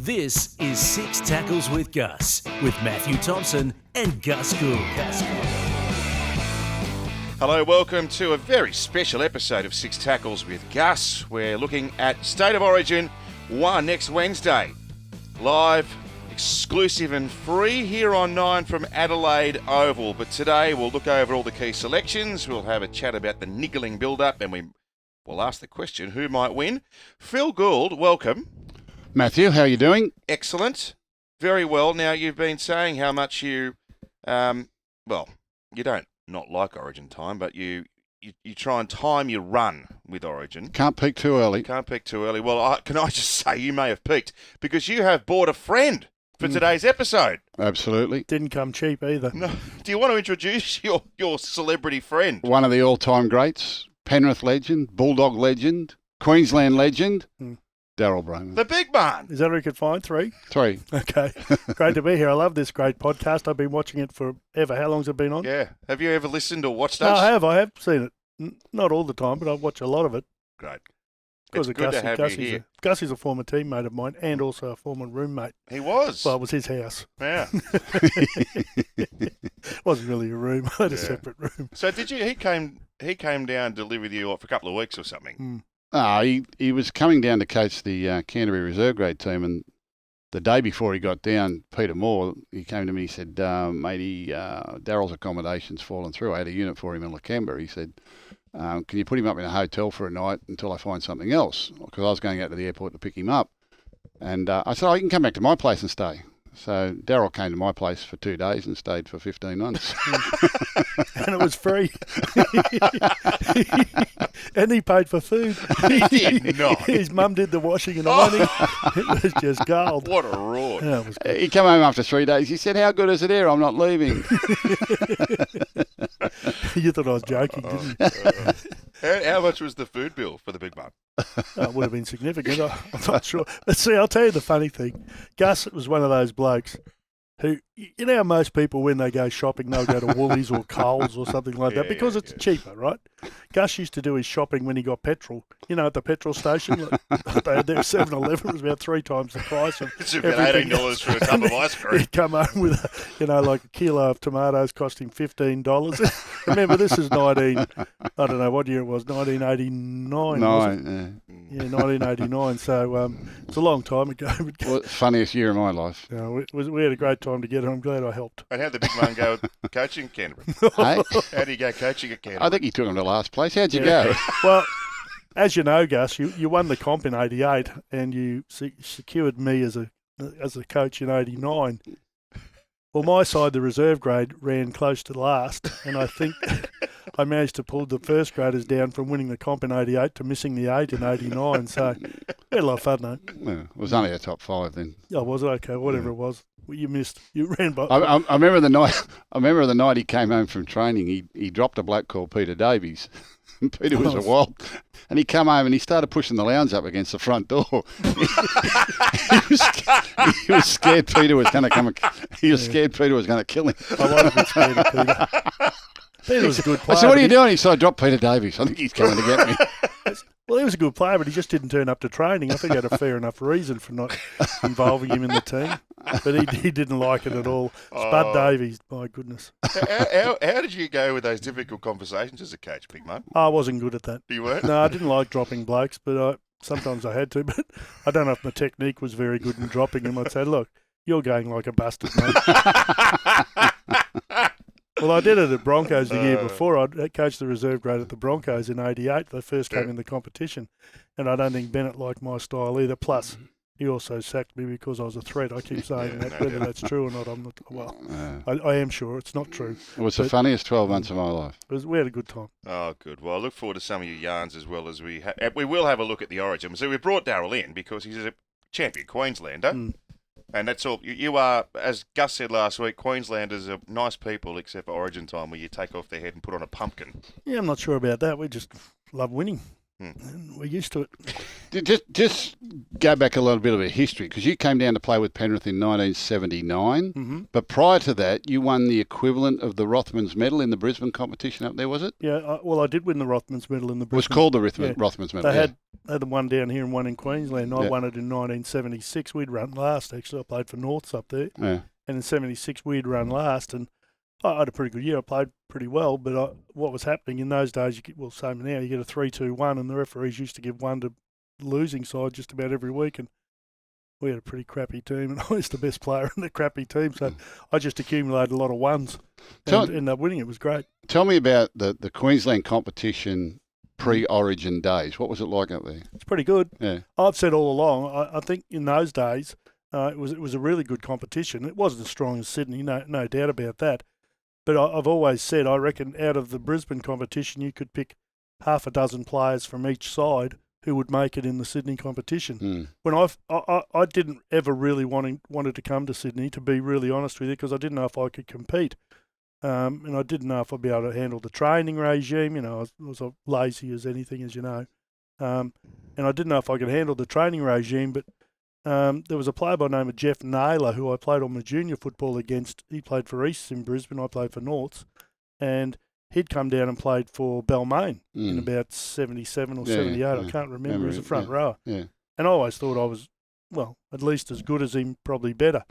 This is Six Tackles with Gus, with Matthew Thompson and Gus Gould. Hello, welcome to a very special episode of Six Tackles with Gus. We're looking at State of Origin 1 next Wednesday. Live, exclusive and free here on 9 from Adelaide Oval. But today we'll look over all the key selections. We'll have a chat about the niggling build-up and we'll ask the question, who might win? Phil Gould, welcome. Matthew, how are you doing? Excellent. Very well. Now, you've been saying how much you don't not like Origin time, but you try and time your run with Origin. Can't peak too early. Can't peak too early. Well, can I just say you may have peaked because you have bought a friend for today's episode. Absolutely. Didn't come cheap either. No. Do you want to introduce your celebrity friend? One of the all-time greats, Penrith legend, Bulldog legend, Queensland legend, Daryl Broman. The Big Marn. Is that who you could find? 3? 3. Okay. Great to be here. I love this great podcast. I've been watching it forever. How long's it been on? Yeah. Have you ever listened or watched No, us? I have seen it. Not all the time, but I watch a lot of it. Great. Because It's good to have you here. Gussie's a former teammate of mine and also a former roommate. He was. Well, it was his house. Yeah. It wasn't really a room. I had a separate room. So did you? He came down to live with you for a couple of weeks or something. He was coming down to coach the Canterbury reserve grade team, and the day before he got down, Peter Moore, he came to me, he said, matey, Daryl's accommodation's fallen through. I had a unit for him in Lakemba. He said, can you put him up in a hotel for a night until I find something else? Because I was going out to the airport to pick him up. And I said, you can come back to my place and stay. So Daryl came to my place for 2 days and stayed for 15 months. And it was free. And he paid for food. He did not. His mum did the washing and ironing. It was just gold. What a rort. Yeah, it was good. He came home after 3 days. He said, how good is it here? I'm not leaving. You thought I was joking, didn't you? How much was the food bill for the Big Marn? It would have been significant. I'm not sure. But see, I'll tell you the funny thing. Gus was one of those blokes who, you know how most people, when they go shopping, they'll go to Woolies or Coles or something like that because it's cheaper, right? Gus used to do his shopping when he got petrol. You know, at the petrol station, they had their 7-Eleven. It was about 3 times the price of It's about $18 for a tub of ice cream. He'd come home with, like a kilo of tomatoes costing $15. Remember, this is I don't know what year it was, 1989. Yeah, 1989. So it's a long time ago. Well, funniest year of my life. We had a great time together. I'm glad I helped. And how'd the Big Marn go coaching Canterbury? Hey? How'd he go coaching at Canterbury? I think he took him to last place. How'd you go? Well, as you know, Gus, you won the comp in '88, and you secured me as a coach in '89. Well, my side, the reserve grade, ran close to last, and I think I managed to pull the first graders down from winning the comp in '88 to missing the 8 in '89. So we had a lot of fun, though. Well, it was only a top 5 then. Oh, was it? Okay, whatever it was. Well, you missed. You ran by. I remember the night. I remember the night he came home from training. He dropped a bloke called Peter Davies. Peter was a wild, and he come home and he started pushing the lounge up against the front door. he was scared Peter was going to come. He was scared Peter was going to kill him. I might have been scared of Peter. Peter was a good player. I said, "What are you doing?" He said, "I dropped Peter Davies. I think he's coming to get me." Well, he was a good player, but he just didn't turn up to training. I think he had a fair enough reason for not involving him in the team. But he didn't like it at all. Spud Davies, my goodness. How did you go with those difficult conversations as a coach, Big Marn? I wasn't good at that. You weren't? No, I didn't like dropping blokes, but sometimes I had to. But I don't know if my technique was very good in dropping him. I'd say, look, you're going like a bastard, mate. Well, I did it at Broncos the year before. I coached the reserve grade at the Broncos in '88. They first came in the competition, and I don't think Bennett liked my style either. Plus, he also sacked me because I was a threat. I keep saying that. Whether that's true or not, I'm not. Well, I am sure it's not true. It was the funniest 12 months of my life. We had a good time. Oh, good. Well, I look forward to some of your yarns as well as we will have a look at the Origin. So we brought Daryl in because he's a champion Queenslander. And that's all. You are, as Gus said last week, Queenslanders are nice people except for Origin time where you take off their head and put on a pumpkin. Yeah, I'm not sure about that. We just love winning. And we're used to it. Just go back a little bit of a history, because you came down to play with Penrith in 1979, but prior to that, you won the equivalent of the Rothmans Medal in the Brisbane competition up there, was it? Yeah, well, I did win the Rothmans Medal in the Brisbane. It was called the Rothmans Medal. They had one down here and one in Queensland. I won it in 1976. We'd run last, actually. I played for Norths up there. Yeah. And in 76, we'd run last, and I had a pretty good year. I played pretty well, but what was happening in those days, same now, you get a 3-2-1, and the referees used to give one to losing side just about every week, and we had a pretty crappy team, and I was the best player in the crappy team, so I just accumulated a lot of ones and ended up winning. It was great. Tell me about the Queensland competition pre-Origin days. What was it like up there? It's pretty good. Yeah. I've said all along, I think in those days, it was a really good competition. It wasn't as strong as Sydney, no doubt about that. But I've always said, I reckon out of the Brisbane competition, you could pick half a dozen players from each side who would make it in the Sydney competition. When I didn't ever really wanted to come to Sydney, to be really honest with you, because I didn't know if I could compete. And I didn't know if I'd be able to handle the training regime. I was lazy as anything, as you know. And I didn't know if I could handle the training regime, but there was a player by the name of Jeff Naylor who I played on my junior football against. He played for Easts in Brisbane. I played for Norths. And he'd come down and played for Balmain in about 77 or 78. I can't remember. He was a front rower. Yeah. And I always thought I was, at least as good as him, probably better.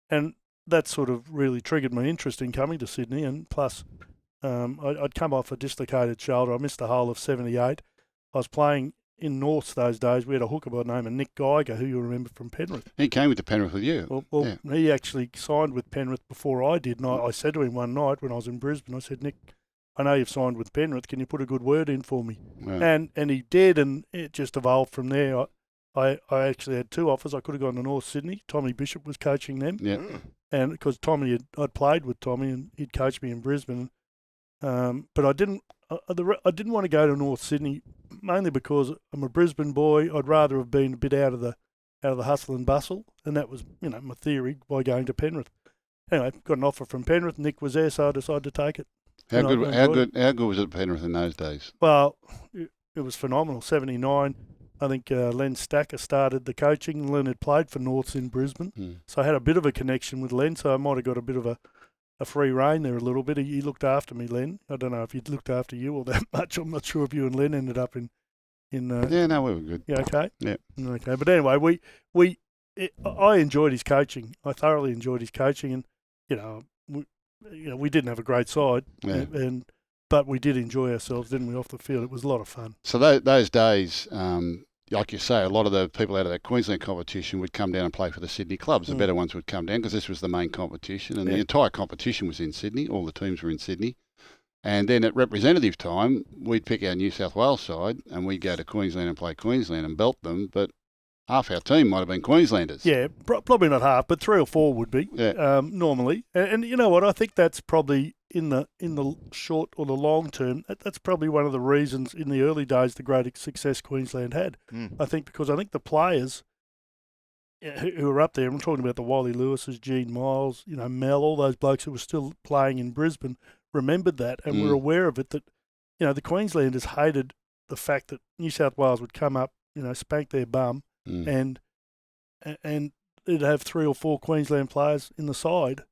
And that sort of really triggered my interest in coming to Sydney. And plus, I'd come off a dislocated shoulder. I missed the whole of 78. I was playing in Norths those days. We had a hooker by the name of Nick Geiger, who you remember from Penrith. He came with Penrith with you. Well, he actually signed with Penrith before I did. And I said to him one night when I was in Brisbane, I said, Nick, I know you've signed with Penrith. Can you put a good word in for me? Yeah. And he did, and it just evolved from there. I actually had two offers. I could have gone to North Sydney. Tommy Bishop was coaching them. Yeah. And because I'd played with Tommy, and he'd coached me in Brisbane. But I didn't want to go to North Sydney, mainly because I'm a Brisbane boy. I'd rather have been a bit out of the hustle and bustle, and that was my theory by going to Penrith. Anyway, got an offer from Penrith. Nick was there, so I decided to take it. How good was it at Penrith in those days? Well, it was phenomenal. 79. I think Len Stacker started the coaching. Len had played for Norths in Brisbane, so I had a bit of a connection with Len. So I might have got a bit of a free rein there a little bit. He looked after me, Len. I don't know if he looked after you all that much. I'm not sure if you and Len ended up in. Yeah, no, we were good. Yeah, okay. Yeah. Okay, but anyway, I enjoyed his coaching. I thoroughly enjoyed his coaching, and we didn't have a great side, but we did enjoy ourselves, didn't we, off the field? It was a lot of fun. So those days, like you say, a lot of the people out of that Queensland competition would come down and play for the Sydney clubs. The better ones would come down because this was the main competition, and the entire competition was in Sydney. All the teams were in Sydney. And then at representative time, we'd pick our New South Wales side, and we'd go to Queensland and play Queensland and belt them, but half our team might have been Queenslanders. Yeah, probably not half, but 3 or 4 would be normally. And you know what? I think that's probably in the short or the long term. That's probably one of the reasons in the early days the great success Queensland had. I think because the players who were up there, I'm talking about the Wally Lewises, Gene Miles, Mel, all those blokes who were still playing in Brisbane, remembered that and were aware of it. That the Queenslanders hated the fact that New South Wales would come up, spank their bum. And it'd have 3 or 4 Queensland players in the side,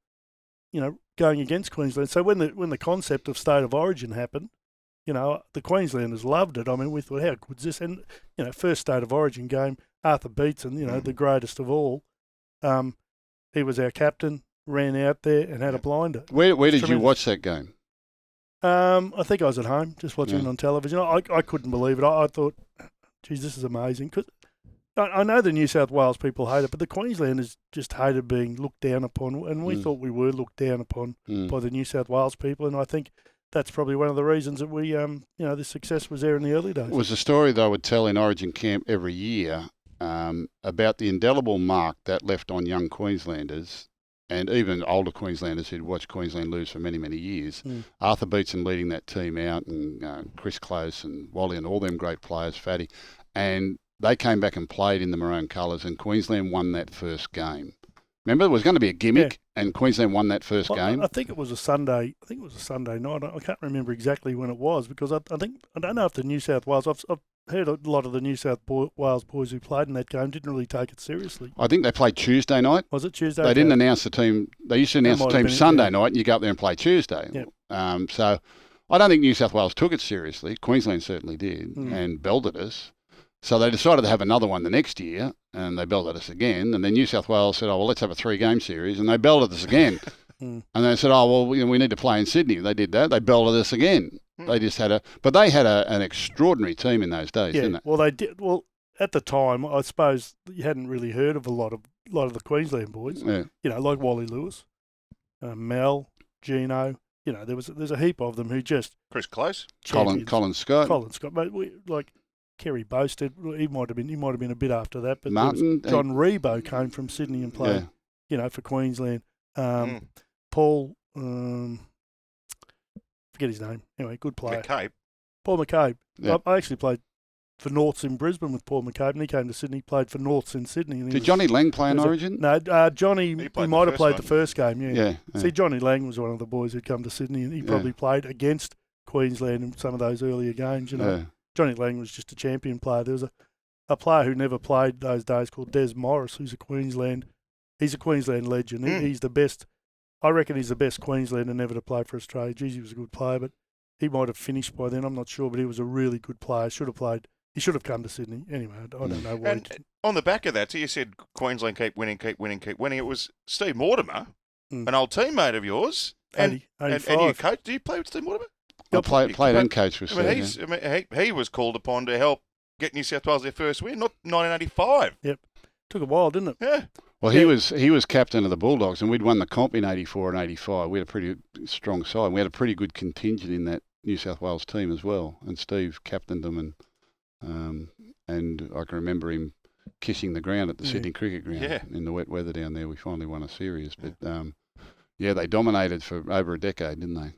going against Queensland. So when the concept of state of origin happened, the Queenslanders loved it. I mean, we thought, how good's this? And first state of origin game, Arthur Beetson, the greatest of all. He was our captain, ran out there and had a blinder. Where did you watch that game? I think I was at home, just watching it on television. I couldn't believe it. I thought, geez, this is amazing. 'Cause I know the New South Wales people hate it, but the Queenslanders just hated being looked down upon, and we thought we were looked down upon by the New South Wales people, and I think that's probably one of the reasons that we, the success was there in the early days. It was a story that I would tell in Origin camp every year about the indelible mark that left on young Queenslanders and even older Queenslanders who'd watched Queensland lose for many, many years. Arthur Beetson leading that team out, and Chris Close and Wally and all them great players, Freddy, and they came back and played in the maroon colours, and Queensland won that first game. Remember, it was going to be a gimmick, and Queensland won that first game. I think it was a Sunday. I think it was a Sunday night. I can't remember exactly when it was because I don't know if the New South Wales. I've heard a lot of the New South Wales boys who played in that game didn't really take it seriously. I think they played Tuesday night. Was it Tuesday? They didn't announce the team. They used to announce the team Sunday night, and you go up there and play Tuesday. Yep. So I don't think New South Wales took it seriously. Queensland certainly did, and belted us. So they decided to have another one the next year, and they belted us again. And then New South Wales said, let's have a 3-game series, and they belted us again. And they said, we need to play in Sydney. They did that. They belted us again. They just had they had an extraordinary team in those days, didn't they? Well, they did. Well, at the time, I suppose you hadn't really heard of a lot of the Queensland boys. Yeah. Like Wally Lewis, Mel, Gino. There's a heap of them who just Chris Close, Colin Scott, but Kerry Boasted, he might have been a bit after that, but Martin, John Rebo came from Sydney and played, for Queensland. Paul, forget his name. Anyway, good player. McCabe. Paul McCabe. Yep. I actually played for Norths in Brisbane with Paul McCabe, and he came to Sydney, played for Norths in Sydney. Did Johnny Lang play in Origin? No, Johnny, he might have played the first game, Yeah. See, Johnny Lang was one of the boys who'd come to Sydney, and he probably played against Queensland in some of those earlier games, Yeah. Johnny Lang was just a champion player. There was a player who never played those days called Des Morris, who's a Queensland legend. He's the best. I reckon he's the best Queenslander never to play for Australia. Geez, he was a good player, but he might have finished by then. I'm not sure, but he was a really good player. He should have come to Sydney. Anyway, I don't know why. And on the back of that, so you said Queensland keep winning. It was Steve Mortimer, an old teammate of yours, and you coach. Do you play with Steve Mortimer? I played and coached with Steve. He was called upon to help get New South Wales their first win, not 1985. Yep, took a while, didn't it? Yeah. Well, he was captain of the Bulldogs, and we'd won the comp in '84 and '85. We had a pretty strong side. And we had a pretty good contingent in that New South Wales team as well. And Steve captained them, and I can remember him kissing the ground at the Sydney Cricket Ground in the wet weather down there. We finally won a series, but they dominated for over a decade, didn't they?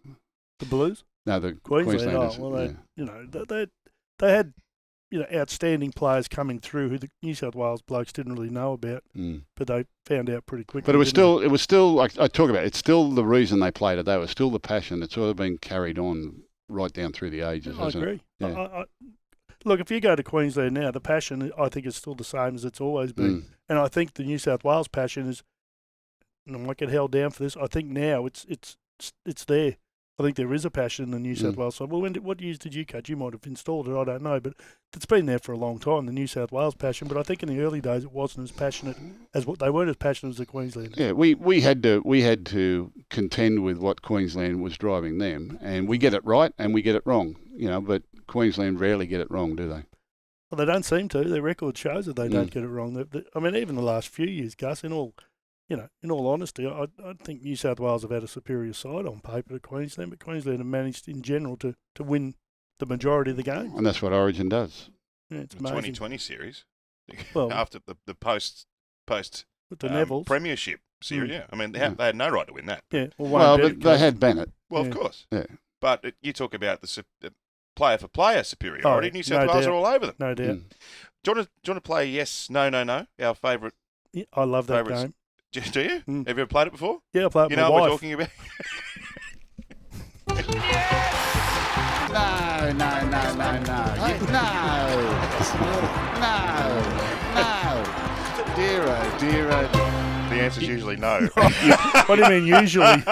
The Blues? No, the Queenslanders. Queenslanders. They had outstanding players coming through who the New South Wales blokes didn't really know about, but they found out pretty quickly. But it was still like I talk about. It's still the reason they played it. It was still the passion. It's sort of been carried on right down through the ages. I agree. Yeah. Look, if you go to Queensland now, the passion I think is still the same as it's always been, and I think the New South Wales passion is. And I might get held down for this. I think now it's there. I think there is a passion in the New South Wales side. Well, what years did you coach? You might have installed it. I don't know, but it's been there for a long time. The New South Wales passion, but I think in the early days it wasn't as passionate as they weren't as passionate as the Queenslanders. Yeah, we had to contend with what Queensland was driving them, and we get it right and we get it wrong. But Queensland rarely get it wrong, do they? Well, they don't seem to. Their record shows that they don't get it wrong. I mean, even the last few years, Gus, in all honesty, I think New South Wales have had a superior side on paper to Queensland, but Queensland have managed in general to win the majority of the games. And that's what Origin does. Yeah, it's the amazing. 2020 series, well, after the post with the Nevilles premiership series. Yeah, I mean they had no right to win that. Yeah, but they had Bennett. Well, of course. Yeah, but you talk about the player for player superiority. New South Wales are all over them. No doubt. Do you want to play yes, no, our favourite? Yeah, I love that game. Do you? Have you ever played it before? Yeah, I played it with my wife. What we're talking about? No. Dear. The answer's usually no. What do you mean usually?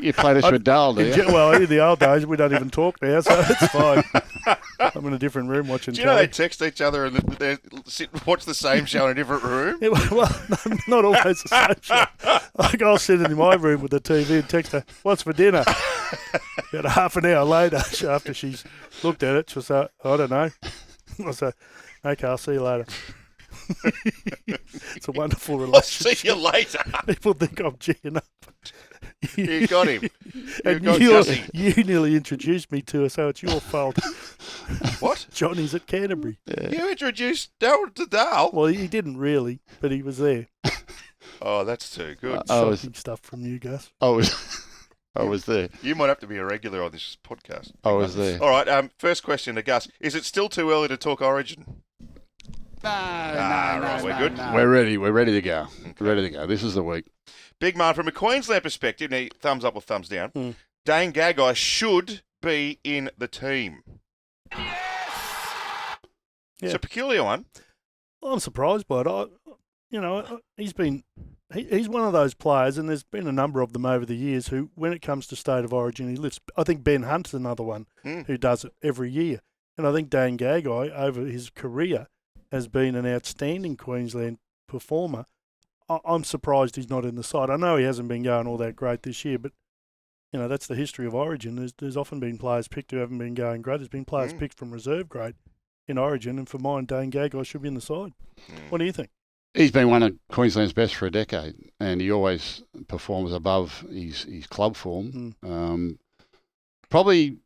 You play this with Dal, do you? Well, in the old days, we don't even talk now, so it's fine. I'm in a different room watching Do you know they text each other and they sit and watch the same show in a different room? Yeah, well, no, not always the same show. Like I'll sit in my room with the TV and text her, "What's for dinner?" About half an hour later, after she's looked at it, she'll say, "I don't know." I'll say, "Okay, I'll see you later." It's a wonderful relationship. I'll see you later. People think I'm G'ing up. You got him. You nearly introduced me to her, so it's your fault. What? Johnny's at Canterbury. Yeah. You introduced Darryl to Dale? Well, he didn't really, but he was there. Oh, that's too good. Shocking stuff from you, Gus. I was there. You might have to be a regular on this podcast. I was there. All right, first question to Gus. Is it still too early to talk Origin? Right, we're good. No. We're ready. We're ready to go. Okay. Ready to go. This is the week. Big Marn, from a Queensland perspective, now, thumbs up or thumbs down, Dane Gagai should be in the team. Yes! It's a peculiar one. Well, I'm surprised by it. He's one of those players, and there's been a number of them over the years who, when it comes to State of Origin, he lifts. I think Ben Hunt's another one who does it every year. And I think Dane Gagai, over his career, has been an outstanding Queensland performer. I'm surprised he's not in the side. I know he hasn't been going all that great this year, but that's the history of Origin. There's often been players picked who haven't been going great. There's been players picked from reserve grade in Origin, and for mine, Dane Gagai should be in the side. What do you think? He's been one of Queensland's best for a decade, and he always performs above his club form. Probably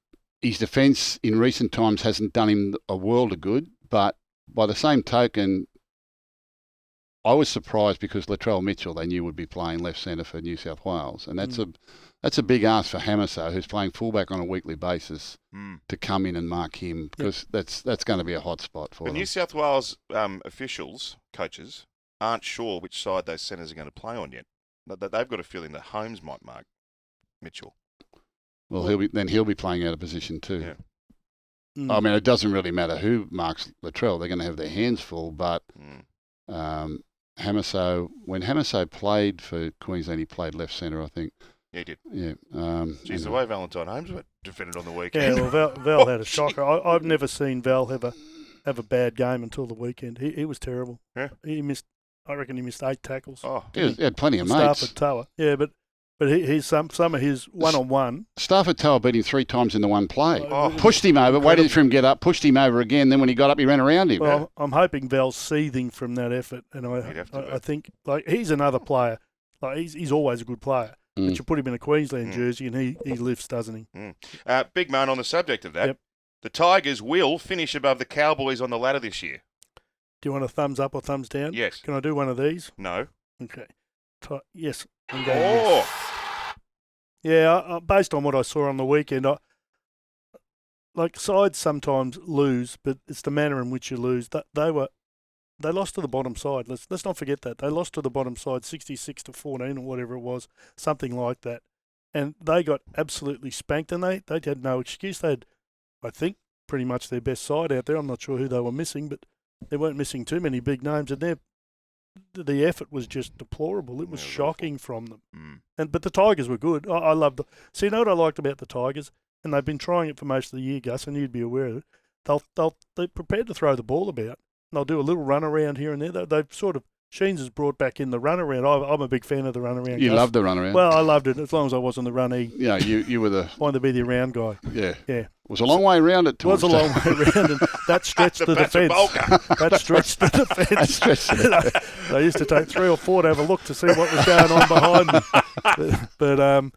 his defence in recent times hasn't done him a world of good, but by the same token, I was surprised because Latrell Mitchell they knew would be playing left centre for New South Wales, and that's a big ask for Hamiso, who's playing fullback on a weekly basis, to come in and mark him, because that's going to be a hot spot for them. New South Wales officials, coaches, aren't sure which side those centres are going to play on yet. They've got a feeling that Holmes might mark Mitchell. Well, he'll be playing out of position too. Yeah. I mean, it doesn't really matter who marks Latrell; they're going to have their hands full. But Hamiso, when Hamiso played for Queensland, he played left centre, I think. Yeah, he did. Yeah. Geez, the way Valentine Holmes defended on the weekend. Yeah, well, Val had a shocker. I've never seen Val have a bad game until the weekend. He was terrible. Yeah. I reckon he missed 8 tackles. Oh, he had plenty of mates. Stafford Tower. Yeah, but he's some of his one-on-one. Stafford Tower beat him 3 times in the one play. Pushed him over, waited for him to get up, pushed him over again. Then when he got up, he ran around him. Well, I'm hoping Val's seething from that effort, and I think he's another player. He's always a good player. But you put him in a Queensland jersey and he lifts, doesn't he? Big Man, on the subject of that, the Tigers will finish above the Cowboys on the ladder this year. Do you want a thumbs up or thumbs down? Yes. Can I do one of these? No. Okay. Yes. I'm going yes. Yeah, based on what I saw on the weekend, sides sometimes lose, but it's the manner in which you lose. They lost to the bottom side. Let's not forget that. They lost to the bottom side 66-14 or whatever it was, something like that. And they got absolutely spanked, and they had no excuse. They had, I think, pretty much their best side out there. I'm not sure who they were missing, but they weren't missing too many big names, and the effort was just deplorable. It was shocking from them. But the Tigers were good. I loved it. See, you know what I liked about the Tigers? And they've been trying it for most of the year, Gus, and you'd be aware of it. They're prepared to throw the ball about. They'll do a little run around here and there. They've sort of, Sheens has brought back in the run around. I'm a big fan of the run around. You love the run around? Well, I loved it as long as I wasn't the runnee. Yeah, you were the... Wanted to be the around guy. Yeah. Yeah. It was a long way around at times. It was a long way around, and that stretched the defence. That stretched the defence. They used to take 3 or 4 to have a look to see what was going on behind them.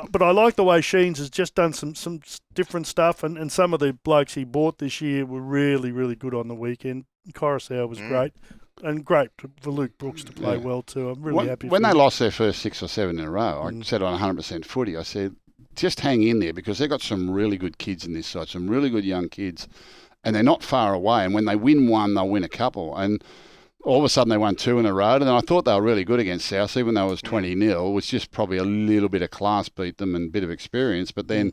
But I like the way Sheens has just done some different stuff, and some of the blokes he bought this year were really, really good on the weekend. Coruscant was great, and great for Luke Brooks to play well too. I'm really happy. When they lost their first 6 or 7 in a row, I said on 100% footy, I said, just hang in there, because they've got some really good kids in this side, some really good young kids, and they're not far away. And when they win one, they'll win a couple. And all of a sudden they won 2 in a row, and I thought they were really good against South, even though it was 20-0. It was just probably a little bit of class beat them and a bit of experience. But then,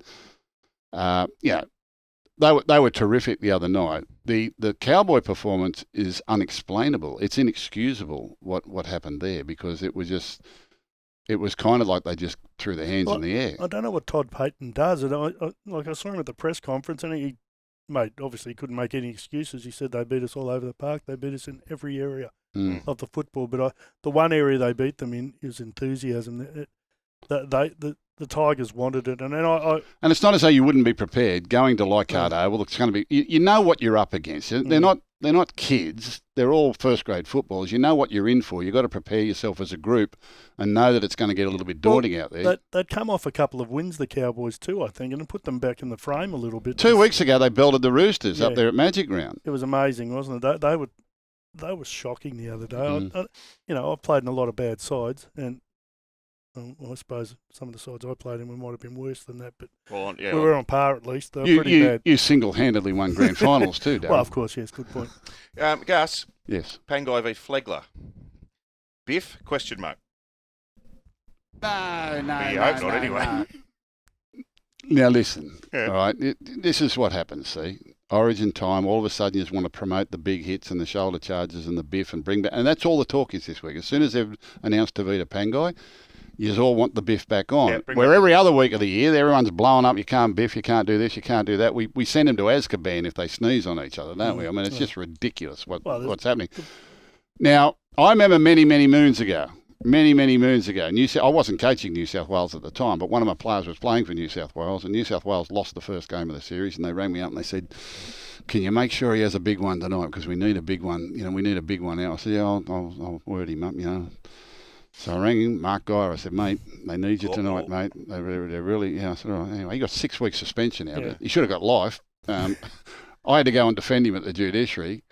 they were terrific the other night. The Cowboy performance is unexplainable. It's inexcusable what happened there, because it was kind of like they just threw their hands in the air. I don't know what Todd Payton does. And I saw him at the press conference, and obviously he couldn't make any excuses. He said they beat us all over the park. They beat us in every area of the football. But the one area they beat them in is enthusiasm. The Tigers wanted it, and it's not as though you wouldn't be prepared going to Leichhardt Oval. It's going to be you know what you're up against. They're not kids. They're all first grade footballers. You know what you're in for. You've got to prepare yourself as a group and know that it's going to get a little bit daunting out there. They'd come off a couple of wins, the Cowboys too, I think, and put them back in the frame a little bit. 2 weeks ago, they belted the Roosters up there at Magic Round. It was amazing, wasn't it? They were shocking the other day. I've played in a lot of bad sides, and I suppose some of the sides I played in we might have been worse than that, but Well, we were on par at least. They were You, pretty you, bad. you single-handedly won grand finals too, Darryl. Well, of course, yes, good point. Gus, Yes. Pangai v Flegler. Biff? Question mark. No. You hope not, anyway. Now listen, Yeah. all right. This is what happens. See, Origin time. All of a sudden, you just want to promote the big hits and the shoulder charges and the biff and bring back. And that's all the talk is this week. As soon as they've announced Fifita Pangai, you all want the biff back on. Yeah, Where every other week of the year, everyone's blowing up. You can't biff. You can't do this. You can't do that. We send them to Azkaban if they sneeze on each other, don't we? I mean, it's just ridiculous what's happening. Now, I remember many moons ago. I wasn't coaching New South Wales at the time, but one of my players was playing for New South Wales, and New South Wales lost the first game of the series, and they rang me up and they said, "Can you make sure he has a big one tonight? Because we need a big one. We need a big one out." I said, "Yeah, I'll word him up. So I rang him, Mark Geyer. I said, "Mate, they need you tonight, mate. They're really." I said, "All right." Anyway, he got 6 weeks suspension out of it. He should have got life. I had to go and defend him at the judiciary,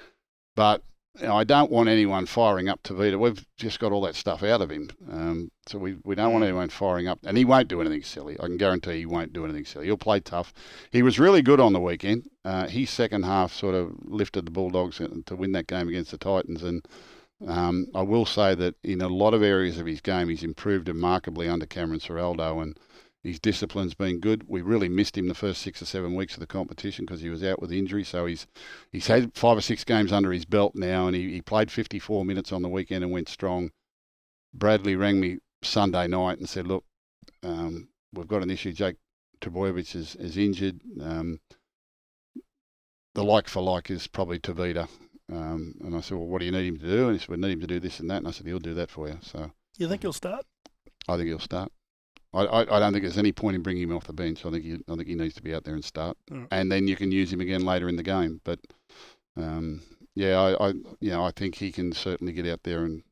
but I don't want anyone firing up Fifita. We've just got all that stuff out of him. So we don't want anyone firing up. And he won't do anything silly. I can guarantee he won't do anything silly. He'll play tough. He was really good on the weekend. His second half sort of lifted the Bulldogs to win that game against the Titans. And I will say that in a lot of areas of his game, he's improved remarkably under Cameron Ciraldo, and his discipline's been good. We really missed him the first 6 or 7 weeks of the competition because he was out with injury. So he's had 5 or 6 games under his belt now, and he played 54 minutes on the weekend and went strong. Bradley rang me Sunday night and said, "Look, we've got an issue. Jake Trbojevic is injured. The like for like is probably Fifita." And I said, "Well, what do you need him to do?" And he said, "We need him to do this and that." And I said, "He'll do that for you." So You think he'll start? I think he'll start. I don't think there's any point in bringing him off the bench. I think he needs to be out there and start, and then you can use him again later in the game. But I think he can certainly get out there and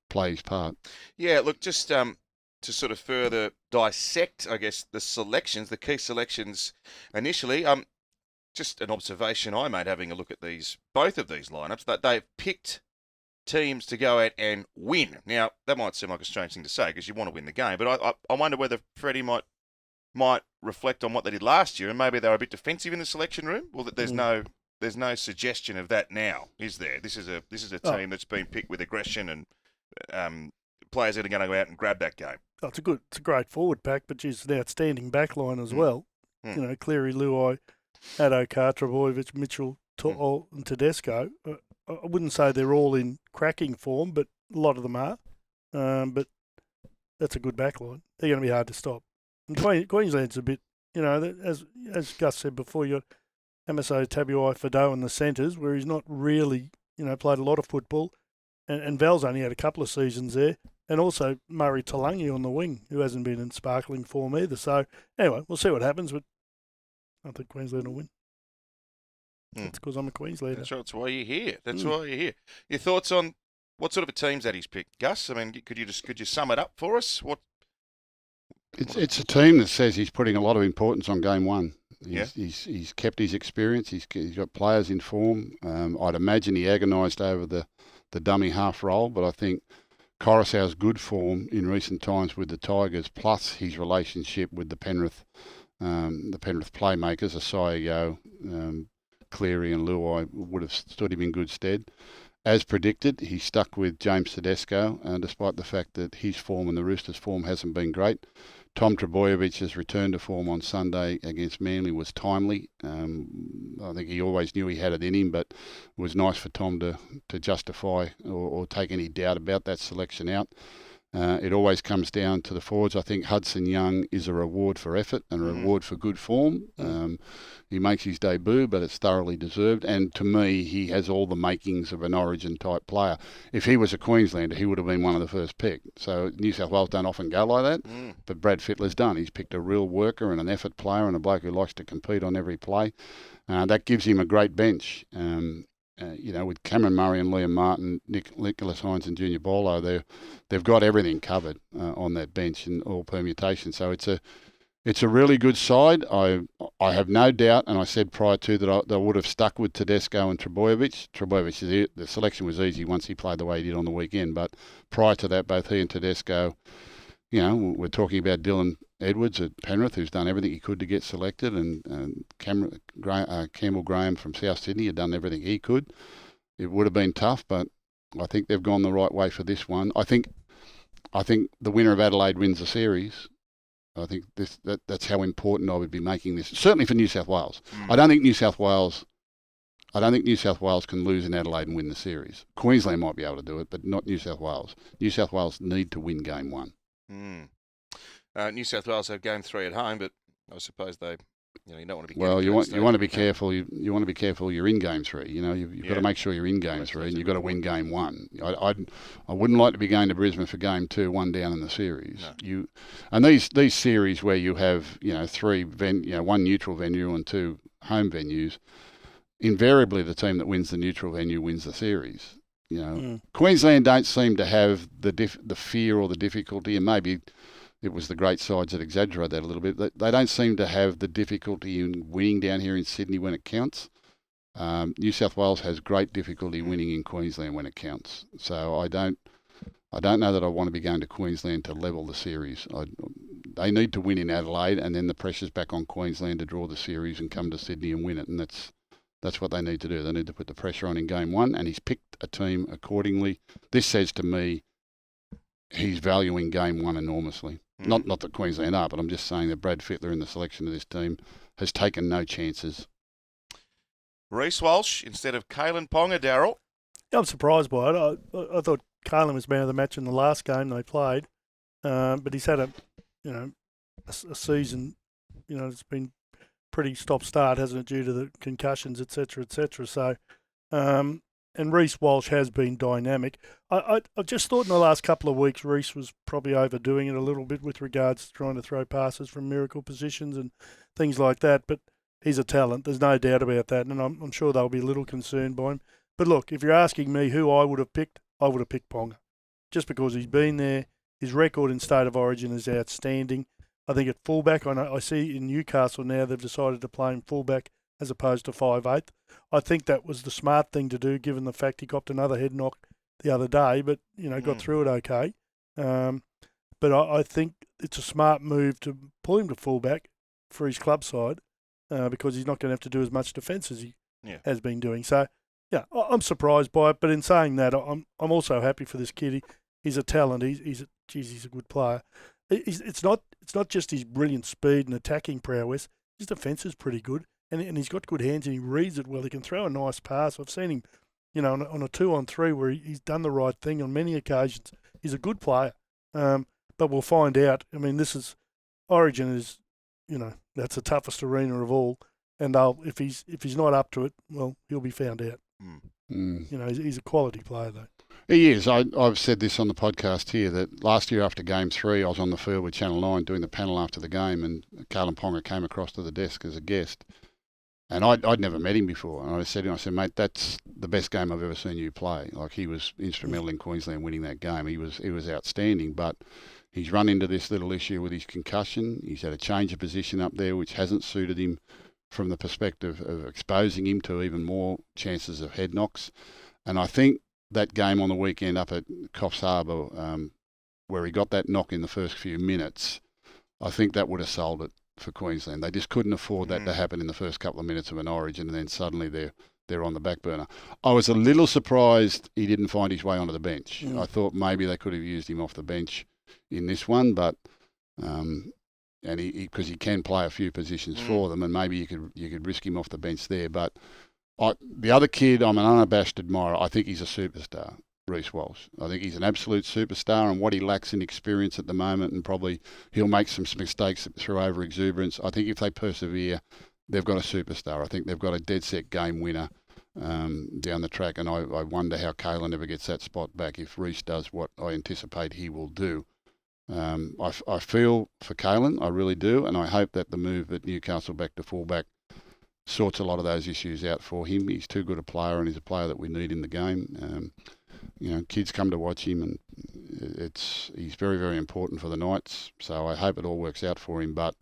play his part. Yeah, look, just to sort of further dissect, I guess, the key selections initially. Just an observation I made having a look at both of these lineups, that they've picked teams to go out and win. Now, that might seem like a strange thing to say because you want to win the game, but I wonder whether Freddy might reflect on what they did last year, and maybe they were a bit defensive in the selection room. Well, that there's no suggestion of that now, is there? This is a team that's been picked with aggression, and players that are going to go out and grab that game. Oh, it's a great forward pack, but it's an outstanding back line as well. Cleary, Luai, Addo, Trbojevic, Mitchell, and Tedesco. I wouldn't say they're all in cracking form, but a lot of them are. But that's a good back line. They're going to be hard to stop. And Queensland's a bit, as Gus said before, you got Amaso Tabuai Fado in the centres, where he's not really, played a lot of football. And Val's only had a couple of seasons there. And also Murray Talangi on the wing, who hasn't been in sparkling form either. So, anyway, we'll see what happens, but I think Queensland will win. That's because I'm a Queenslander. That's right. That's why you're here. Why you're here. Your thoughts on what sort of a teams that he's picked, Gus? I mean, could you sum it up for us? It's a team that says he's putting a lot of importance on game one. He's kept his experience. He's got players in form. I'd imagine he agonised over the dummy half role, but I think Coruscant's good form in recent times with the Tigers, plus his relationship with the Penrith playmakers, Asai, Cleary and Luai, would have stood him in good stead. As predicted, he stuck with James Tedesco, despite the fact that his form and the Roosters' form hasn't been great. Tom Trebojevic's return to form on Sunday against Manly was timely. I think he always knew he had it in him, but it was nice for Tom to justify or take any doubt about that selection out. It always comes down to the forwards. I think Hudson Young is a reward for effort and a reward for good form. He makes his debut, but it's thoroughly deserved. And to me, he has all the makings of an Origin-type player. If he was a Queenslander, he would have been one of the first picked. So New South Wales don't often go like that, but Brad Fittler's done. He's picked a real worker and an effort player and a bloke who likes to compete on every play. That gives him a great bench. With Cameron Murray and Liam Martin, Nicholas Hynes and Junior Bolo, they've got everything covered on that bench in all permutations. So it's a really good side. I have no doubt, and I said prior to that they would have stuck with Tedesco and Trbojevic. The selection was easy once he played the way he did on the weekend, but prior to that, both he and Tedesco we're talking about Dylan Edwards at Penrith, who's done everything he could to get selected, and Campbell Graham from South Sydney had done everything he could. It would have been tough, but I think they've gone the right way for this one. I think the winner of Adelaide wins the series. I think that's how important I would be making this. Certainly for New South Wales. I don't think New South Wales can lose in Adelaide and win the series. Queensland might be able to do it, but not New South Wales. New South Wales need to win game one. New South Wales have game 3 at home, but I suppose they, you don't want to be. Well, you want to be careful. You want to be careful. You're in game 3. You've got to make sure you're in game 3, and you've got to win game 1. I wouldn't like to be going to Brisbane for game 2, 1 down in the series. No. And these series where you have 3 1 neutral venue and 2 home venues. Invariably, the team that wins the neutral venue wins the series. Queensland don't seem to have the fear or the difficulty, and maybe it was the great sides that exaggerate that a little bit. They don't seem to have the difficulty in winning down here in Sydney when it counts. New South Wales has great difficulty winning in Queensland when it counts. So I don't know that I want to be going to Queensland to level the series. They need to win in Adelaide, and then the pressure's back on Queensland to draw the series and come to Sydney and win it, and that's what they need to do. They need to put the pressure on in game 1, and he's picked a team accordingly. This says to me he's valuing game 1 enormously. Not that Queensland are, but I'm just saying that Brad Fittler in the selection of this team has taken no chances. Reece Walsh instead of Kalen Ponga, Daryl. I'm surprised by it. I thought Kalen was man of the match in the last game they played, but he's had a season. It's been pretty stop-start, hasn't it, due to the concussions, etc., etc. So, and Reece Walsh has been dynamic. I just thought in the last couple of weeks Reece was probably overdoing it a little bit with regards to trying to throw passes from miracle positions and things like that. But he's a talent. There's no doubt about that, and I'm sure they'll be a little concerned by him. But look, if you're asking me who I would have picked Ponga, just because he's been there. His record in State of Origin is outstanding. I think at fullback, I see in Newcastle now they've decided to play him fullback as opposed to 5'8". I think that was the smart thing to do, given the fact he got another head knock the other day, but got through it okay. But I think it's a smart move to pull him to fullback for his club side because he's not going to have to do as much defence as he has been doing. So yeah, I'm surprised by it. But in saying that, I'm also happy for this kid. He's a talent. He's a good player. It's not just his brilliant speed and attacking prowess. His defence is pretty good, and he's got good hands and he reads it well. He can throw a nice pass. I've seen him, on a 2-on-3 where he's done the right thing on many occasions. He's a good player, but we'll find out. I mean, Origin is, that's the toughest arena of all, and if he's not up to it, well, he'll be found out. He's a quality player though. He is. I've said this on the podcast here that last year after Game 3, I was on the field with Channel 9 doing the panel after the game, and Kalen Ponga came across to the desk as a guest. And I'd never met him before. And I said to him, mate, that's the best game I've ever seen you play. Like, he was instrumental in Queensland winning that game. He was outstanding, but he's run into this little issue with his concussion. He's had a change of position up there, which hasn't suited him from the perspective of exposing him to even more chances of head knocks. And I think that game on the weekend up at Coffs Harbour, where he got that knock in the first few minutes, I think that would have sold it for Queensland. They just couldn't afford that to happen in the first couple of minutes of an Origin, and then suddenly they're on the back burner. I was a little surprised he didn't find his way onto the bench. I thought maybe they could have used him off the bench in this one, but and because he can play a few positions for them, and maybe you could risk him off the bench there, but. The other kid, I'm an unabashed admirer. I think he's a superstar, Reece Walsh. I think he's an absolute superstar, and what he lacks in experience at the moment, and probably he'll make some mistakes through over-exuberance. I think if they persevere, they've got a superstar. I think they've got a dead-set game winner down the track, and I wonder how Kalen ever gets that spot back if Reece does what I anticipate he will do. I feel for Kalen, I really do, and I hope that the move at Newcastle back to fullback sorts a lot of those issues out for him. He's too good a player, and he's a player that we need in the game. Kids come to watch him, and he's very, very important for the Knights. So I hope it all works out for him. But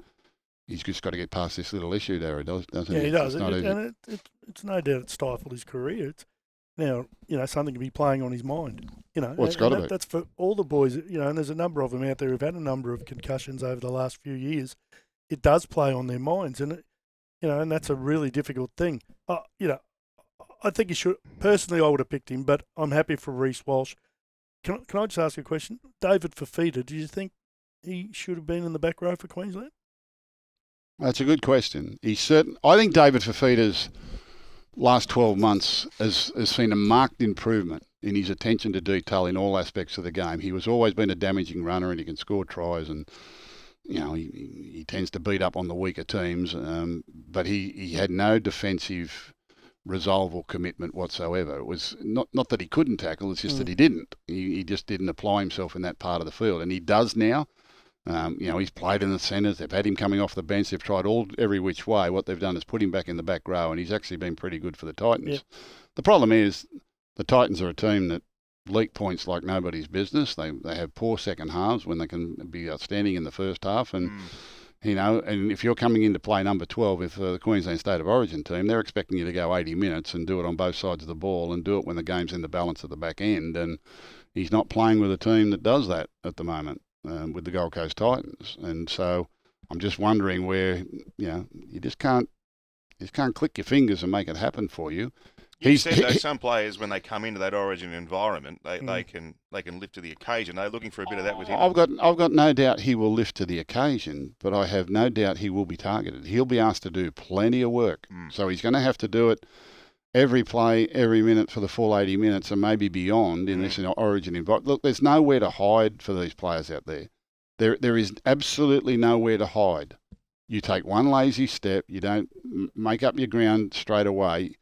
he's just got to get past this little issue there, doesn't he? Yeah, he does. And it's no doubt it stifled his career. Now, something can be playing on his mind. Well, it's got to be. That's for all the boys, and there's a number of them out there who've had a number of concussions over the last few years. It does play on their minds, and and that's a really difficult thing. I think he should. Personally, I would have picked him, but I'm happy for Reece Walsh. Can I just ask you a question? David Fifita, do you think he should have been in the back row for Queensland? That's a good question. I think David Fifita's last 12 months has seen a marked improvement in his attention to detail in all aspects of the game. He was always been a damaging runner, and he can score tries, and he tends to beat up on the weaker teams. But he had no defensive resolve or commitment whatsoever. It was not that he couldn't tackle, it's just that he didn't. He just didn't apply himself in that part of the field, and he does now. He's played in the centres. They've had him coming off the bench. They've tried every which way. What they've done is put him back in the back row, and he's actually been pretty good for the Titans. Yep. The problem is the Titans are a team that leak points like nobody's business. They have poor second halves when they can be outstanding in the first half, and and if you're coming in to play number 12 with the Queensland State of Origin team, they're expecting you to go 80 minutes and do it on both sides of the ball and do it when the game's in the balance at the back end. And he's not playing with a team that does that at the moment with the Gold Coast Titans. And so I'm just wondering where, you just can't click your fingers and make it happen for you. You said though, some players, when they come into that Origin environment, they can lift to the occasion. They're looking for a bit of that with him. I've got no doubt he will lift to the occasion, but I have no doubt he will be targeted. He'll be asked to do plenty of work, so he's going to have to do it every play, every minute for the full 80 minutes, and maybe beyond in this Origin environment. Look, there's nowhere to hide for these players out there. There is absolutely nowhere to hide. You take one lazy step, you don't make up your ground straight away.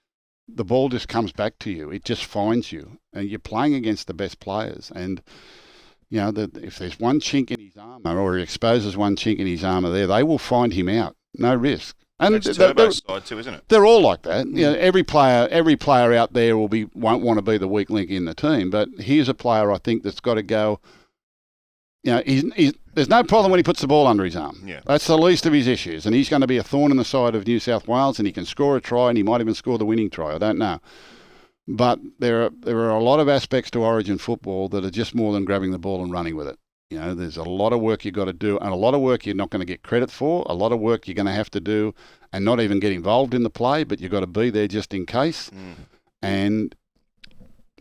The ball just comes back to you. It just finds you, and you're playing against the best players. And if there's one chink in his armour, or he exposes one chink in his armour, they will find him out. No risk. And that's Turbo's side too, isn't it? They're all like that. Every player out there won't want to be the weak link in the team. But here's a player I think that's got to go. There's no problem when he puts the ball under his arm. Yeah. That's the least of his issues. And he's going to be a thorn in the side of New South Wales, and he can score a try, and he might even score the winning try. I don't know. But there are a lot of aspects to Origin football that are just more than grabbing the ball and running with it. There's a lot of work you've got to do, and a lot of work you're not going to get credit for, a lot of work you're going to have to do and not even get involved in the play, but you've got to be there just in case. And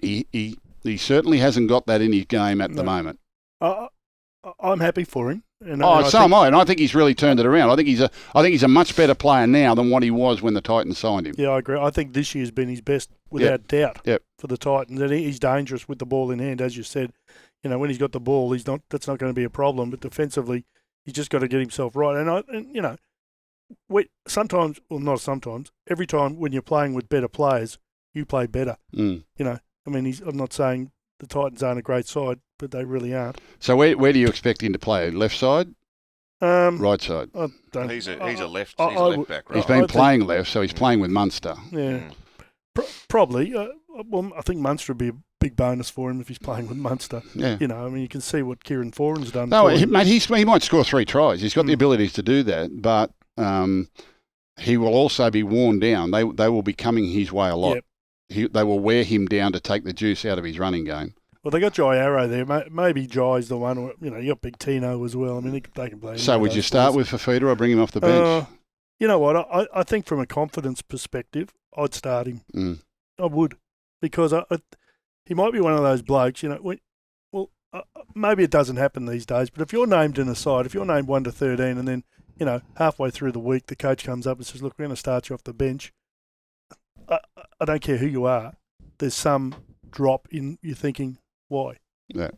he certainly hasn't got that in his game at the moment. I'm happy for him. And am I. And I think he's really turned it around. I think he's a much better player now than what he was when the Titans signed him. Yeah, I agree. I think this year's been his best without doubt for the Titans. And he's dangerous with the ball in hand, as you said. When he's got the ball, that's not going to be a problem. But defensively, he's just got to get himself right. Every time when you're playing with better players, you play better. I'm not saying the Titans aren't a great side, but they really aren't. So where do you expect him to play? Left side? Right side? He's a left back. Right? He's been playing left, so he's playing with Munster. Yeah, probably. I think Munster would be a big bonus for him if he's playing with Munster. Yeah. You can see what Kieran Foran's done. No, mate, he might score 3 tries. He's got the abilities to do that, but he will also be worn down. They will be coming his way a lot. Yep. They will wear him down to take the juice out of his running game. Well, they got Jai Arrow there. Maybe Jai's the one. Or, you got Big Tino as well. They can play. So would you start with Fifita or bring him off the bench? You know what? I think from a confidence perspective, I'd start him. I would, because he might be one of those blokes. Maybe it doesn't happen these days. But if you're named in a side, if you're named 1 to 13, and then halfway through the week the coach comes up and says, "Look, we're going to start you off the bench." I don't care who you are. There's some drop in you thinking, why? Yeah.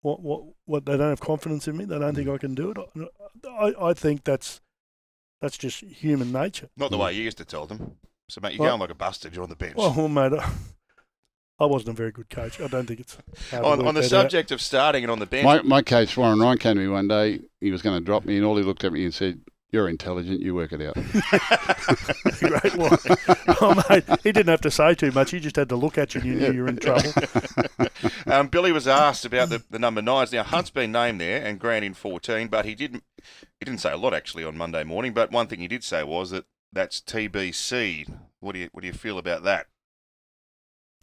What? They don't have confidence in me. They don't think I can do it. I think that's just human nature. Not the way you used to tell them. So, mate, you're going like a bastard. You're on the bench. Well, mate, I wasn't a very good coach. I don't think it's on the subject of starting and on the bench. My coach Warren Ryan came to me one day. He was going to drop me, and all he looked at me and said, "You're intelligent. You work it out." Great one. Oh, mate, he didn't have to say too much. He just had to look at you and you knew you were in trouble. Billy was asked about the number 9s. Now, Hunt's been named there and Grant in 14, but he didn't say a lot, actually, on Monday morning. But one thing he did say was that's TBC. What do you feel about that?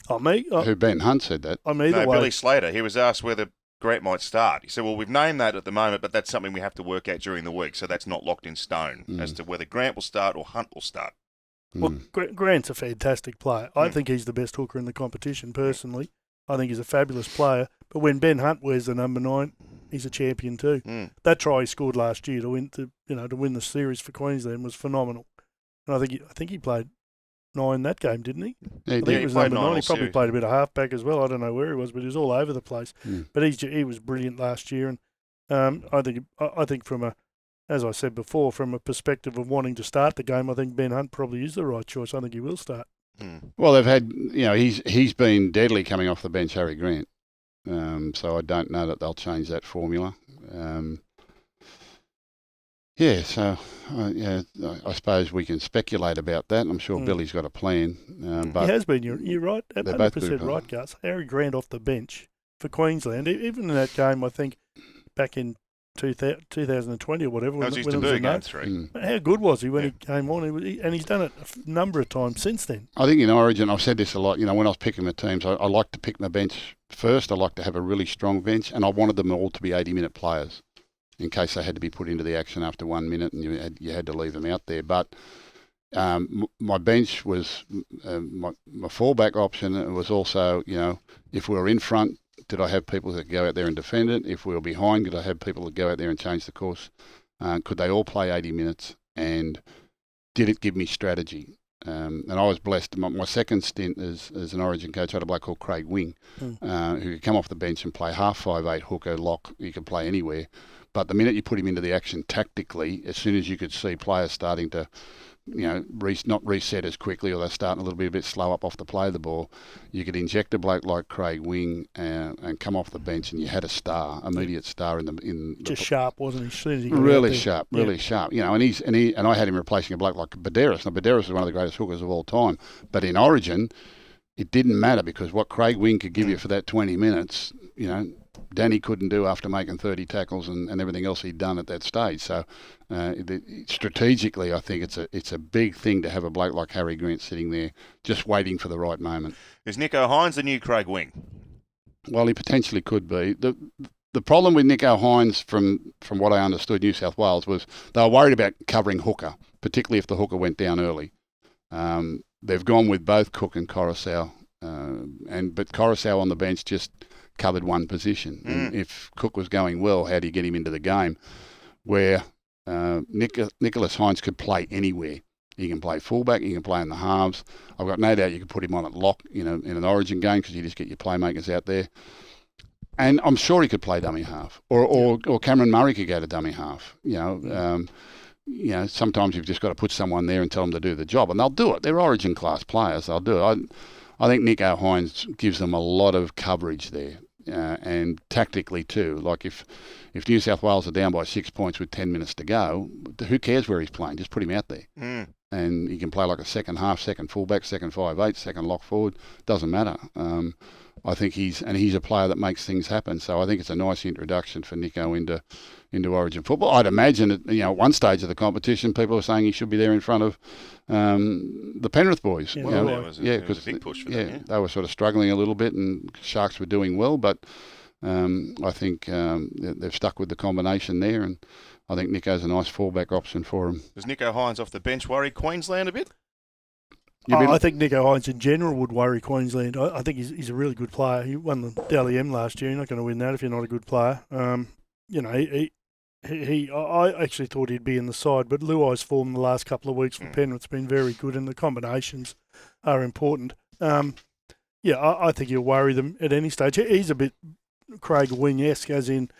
Oh, me? Who Ben Hunt said that. I'm either No, way. Billy Slater. He was asked whether Grant might start. He said, well, we've named that at the moment, but that's something we have to work out during the week, so that's not locked in stone as to whether Grant will start or Hunt will start. Well, Grant's a fantastic player. I think he's the best hooker in the competition, personally. I think he's a fabulous player. But when Ben Hunt wears the number 9, he's a champion too. That try he scored last year to win the series for Queensland was phenomenal. And I think he played 9 that game, didn't he? Yeah, I think he was played number 9. He probably series. played a bit of halfback as well. I don't know where he was, but he was all over the place. But he was brilliant last year, and I think as I said before, from a perspective of wanting to start the game, I think Ben Hunt probably is the right choice. I think he will start. Well, they've had, he's been deadly coming off the bench, Harry Grant. So I don't know that they'll change that formula. I suppose we can speculate about that. I'm sure Billy's got a plan. But he has been. You're right. they're both 100% good, right, Gus. Harry Grant off the bench for Queensland, even in that game, I think, back in 2020 or whatever. That was his when it was debut, a game no. 3. How good was he when he came on? And he's done it a number of times since then. I think in Origin, I've said this a lot, when I was picking my teams, I like to pick my bench first. I like to have a really strong bench, and I wanted them all to be 80-minute players in case they had to be put into the action after 1 minute and you had to leave them out there. But my bench was my fallback option. It was also, if we were in front, did I have people that go out there and defend it? If we were behind, did I have people that go out there and change the course? Could they all play 80 minutes? And did it give me strategy? And I was blessed. My second stint as an Origin coach, I had a bloke called Craig Wing, who could come off the bench and play half 5'8", hooker, lock. He could play anywhere. But the minute you put him into the action tactically, as soon as you could see players starting to, not reset as quickly, or they're starting a bit slow up off the play of the ball, you could inject a bloke like Craig Wing and come off the bench, and you had a star, immediate star in the Just sharp, wasn't he? As soon as he got really out there. sharp, really sharp. And I had him replacing a bloke like Baderis. Now Baderis was one of the greatest hookers of all time, but in Origin, it didn't matter because what Craig Wing could give you for that 20 minutes, Danny couldn't do after making 30 tackles and everything else he'd done at that stage. So strategically, I think it's a big thing to have a bloke like Harry Grant sitting there just waiting for the right moment. Is Nicho Hynes the new Craig Wing? Well, he potentially could be. The problem with Nicho Hynes, from what I understood, New South Wales, was they were worried about covering hooker, particularly if the hooker went down early. They've gone with both Cook and Coruscant, but Coruscant on the bench just covered one position. And if Cook was going well, how do you get him into the game? Where Nicholas Hynes could play anywhere. He can play fullback, he can play in the halves. I've got no doubt you could put him on at lock, in an Origin game because you just get your playmakers out there. And I'm sure he could play dummy half, or Cameron Murray could go to dummy half. Sometimes you've just got to put someone there and tell them to do the job, and they'll do it. They're Origin class players. They'll do it. I think Nicho Hynes gives them a lot of coverage there, and tactically too. Like if New South Wales are down by 6 points with 10 minutes to go, who cares where he's playing? Just put him out there. And he can play like a second half, second fullback, second 5'8", second lock forward. Doesn't matter. I think he's a player that makes things happen. So I think it's a nice introduction for Nicho into Origin football. I'd imagine at one stage of the competition, people are saying he should be there in front of the Penrith boys. It was a big push for them. They were sort of struggling a little bit, and Sharks were doing well, but I think they've stuck with the combination there, and I think Nicho's a nice fallback option for him. Does Nicho Hynes off the bench worry Queensland a bit? I think Nicho Hynes in general would worry Queensland. I think he's a really good player. He won the Dally M last year. You're not going to win that if you're not a good player. I actually thought he'd be in the side, but Luai's form the last couple of weeks for Penrith's been very good, and the combinations are important. I think he'll worry them at any stage. He's a bit Craig Wing-esque, as in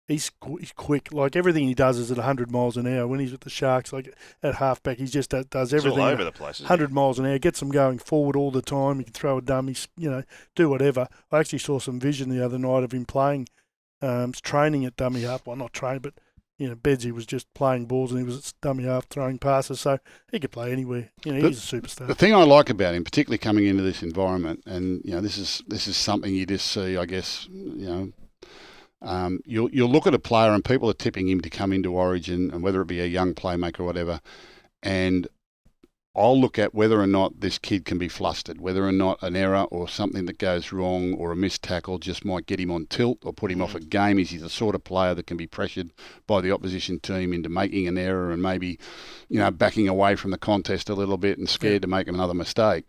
he's quick. Like everything he does is at 100 miles an hour. When he's with the Sharks, like at halfback, he just does everything. It's all over the place. 100 miles an hour, gets them going forward all the time. He can throw a dummy, do whatever. I actually saw some vision the other night of him playing, training at dummy half. Well, not training, but Bedsy was just playing balls and he was at dummy half throwing passes, so he could play anywhere. He's a superstar. The thing I like about him, particularly coming into this environment, and this is something you just see, I guess, you'll look at a player and people are tipping him to come into Origin, and whether it be a young playmaker or whatever, and I'll look at whether or not this kid can be flustered, whether or not an error or something that goes wrong or a missed tackle just might get him on tilt or put him off a game. Is he the sort of player that can be pressured by the opposition team into making an error and maybe, backing away from the contest a little bit and scared to make another mistake?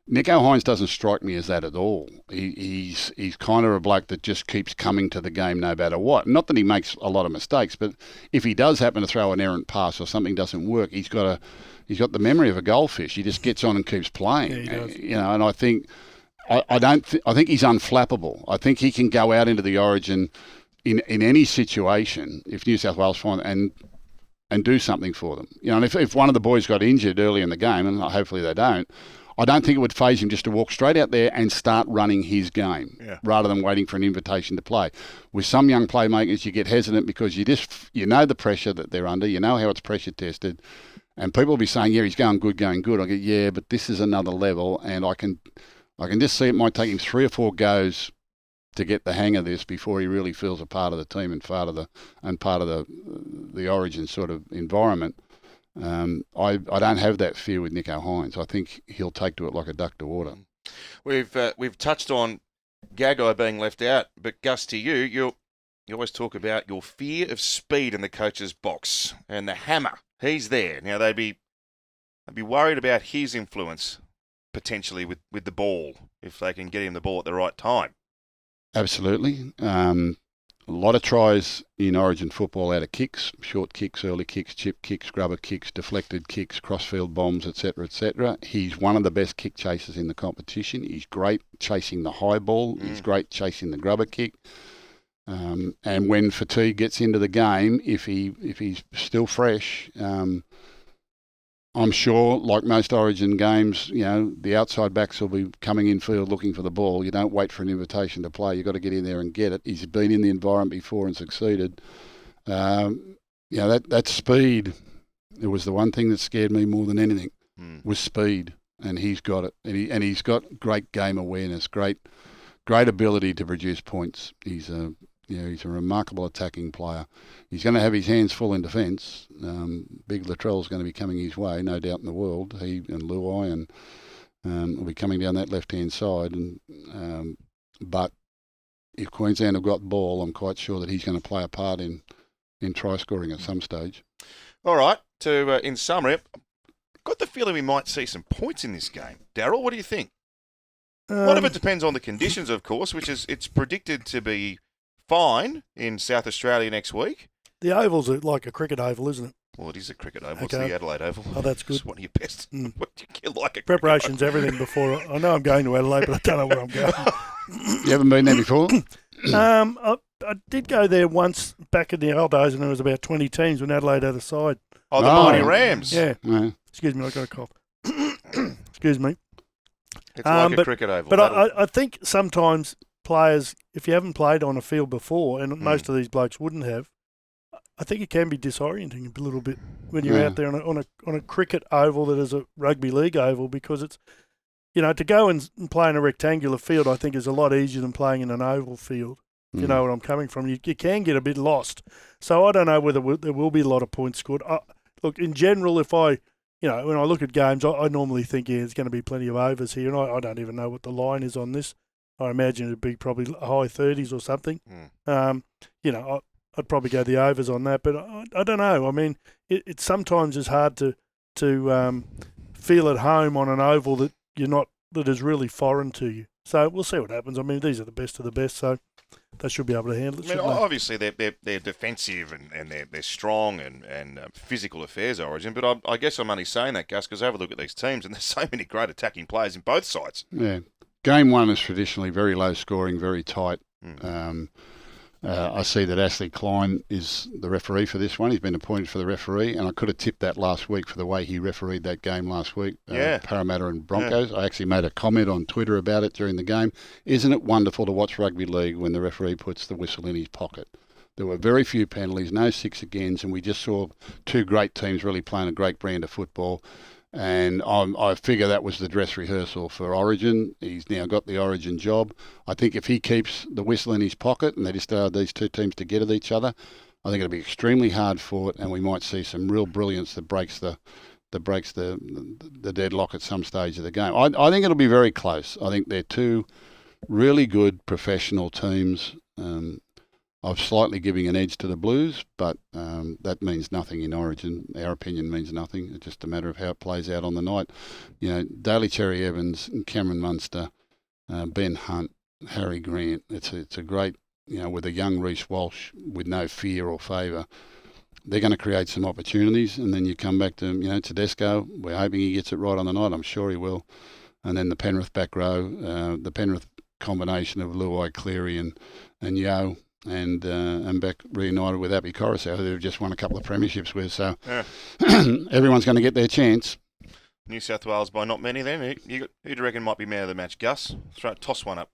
Nicho Hynes doesn't strike me as that at all. He's kind of a bloke that just keeps coming to the game no matter what. Not that he makes a lot of mistakes, but if he does happen to throw an errant pass or something doesn't work, he's got the memory of a goldfish. He just gets on and keeps playing. Yeah, he does. And I think I think he's unflappable. I think he can go out into the Origin in any situation if New South Wales find and do something for them. And if one of the boys got injured early in the game, and hopefully they don't, I don't think it would faze him just to walk straight out there and start running his game rather than waiting for an invitation to play. With some young playmakers, you get hesitant because you know the pressure that they're under, you know how it's pressure tested, and people will be saying, yeah, he's going good. I go, yeah, but this is another level, and I can just see it might take him 3 or 4 goes to get the hang of this before he really feels a part of the team and part of the Origin sort of environment. I don't have that fear with Nicho Hynes. I think he'll take to it like a duck to water. We've touched on Gagai being left out, but Gus, to you always talk about your fear of speed in the coach's box and the hammer. He's there now. They'd be worried about his influence potentially with the ball if they can get him the ball at the right time. Absolutely. A lot of tries in Origin football out of kicks, short kicks, early kicks, chip kicks, grubber kicks, deflected kicks, crossfield bombs, etc., etc. He's one of the best kick chasers in the competition. He's great chasing the high ball. He's great chasing the grubber kick. And when fatigue gets into the game, if he's still fresh, I'm sure, like most Origin games, the outside backs will be coming in field looking for the ball. You don't wait for an invitation to play. You've got to get in there and get it. He's been in the environment before and succeeded. That speed, it was the one thing that scared me more than anything, was speed. And he's got it. And he's got great game awareness, great ability to produce points. He's a remarkable attacking player. He's going to have his hands full in defence. Big Latrell's going to be coming his way, no doubt in the world. He and Luai will be coming down that left-hand side. But if Queensland have got the ball, I'm quite sure that he's going to play a part in try scoring at some stage. All right. In summary, I've got the feeling we might see some points in this game. Darryl, what do you think? A lot of it depends on the conditions, of course, it's predicted to be fine in South Australia next week. The oval's like a cricket oval, isn't it? Well, it is a cricket oval. Okay. It's the Adelaide Oval. Oh, that's good. It's one of your best. What do you like? Preparation's everything before. I know I'm going to Adelaide, but I don't know where I'm going. You haven't been there before? I did go there once back in the old days, and there was about 20 teams when Adelaide had a side. Oh, the Mighty Rams. Yeah. No. Excuse me, I got a cough. Excuse me. It's like a cricket oval. But I think sometimes players, if you haven't played on a field before, and most of these blokes wouldn't have, I think it can be disorienting a little bit when you're out there on a cricket oval that is a rugby league oval, because it's, to go and play in a rectangular field, I think is a lot easier than playing in an oval field. If you know where I'm coming from, you can get a bit lost. So I don't know whether there will be a lot of points scored. Look, in general, if when I look at games, I normally think, there's going to be plenty of overs here, and I don't even know what the line is on this. I imagine it'd be probably high 30s or something. I'd probably go the overs on that, but I don't know. I mean, it sometimes is hard to feel at home on an oval that that is really foreign to you. So we'll see what happens. I mean, these are the best of the best, so they should be able to handle it. I mean, obviously they're defensive and they're strong and physical affairs, Origin. But I guess I'm only saying that, Gus, because I have a look at these teams and there's so many great attacking players in both sides. Yeah. Game one is traditionally very low scoring, very tight. I see that Ashley Klein is the referee for this one. He's been appointed for the referee, and I could have tipped that last week for the way he refereed that game last week, Parramatta and Broncos. I actually made a comment on Twitter about it during the game. Isn't it wonderful to watch rugby league when the referee puts the whistle in his pocket? There were very few penalties, no 6 agains, and we just saw 2 great teams really playing a great brand of football. And I figure that was the dress rehearsal for Origin. He's now got the Origin job. I think if he keeps the whistle in his pocket and they just allow these 2 teams to get at each other, I think it'll be extremely hard fought, and we might see some real brilliance that breaks the that breaks the deadlock at some stage of the game. I think it'll be very close. I think they're two really good professional teams. I'm slightly giving an edge to the Blues, but that means nothing in Origin. Our opinion means nothing. It's just a matter of how it plays out on the night. You know, Daly Cherry Evans, Cameron Munster, Ben Hunt, Harry Grant. It's a great, you know, with a young Reece Walsh with no fear or favour. They're going to create some opportunities, and then you come back to, you know, Tedesco. We're hoping he gets it right on the night. I'm sure he will. And then the Penrith back row, the Penrith combination of Luai, Cleary and Yeo. And back reunited with Appy Coruscant, who they've just won a couple of premierships with. So everyone's going to get their chance. New South Wales by not many then. Who do you reckon might be man of the match? Gus? Toss one up.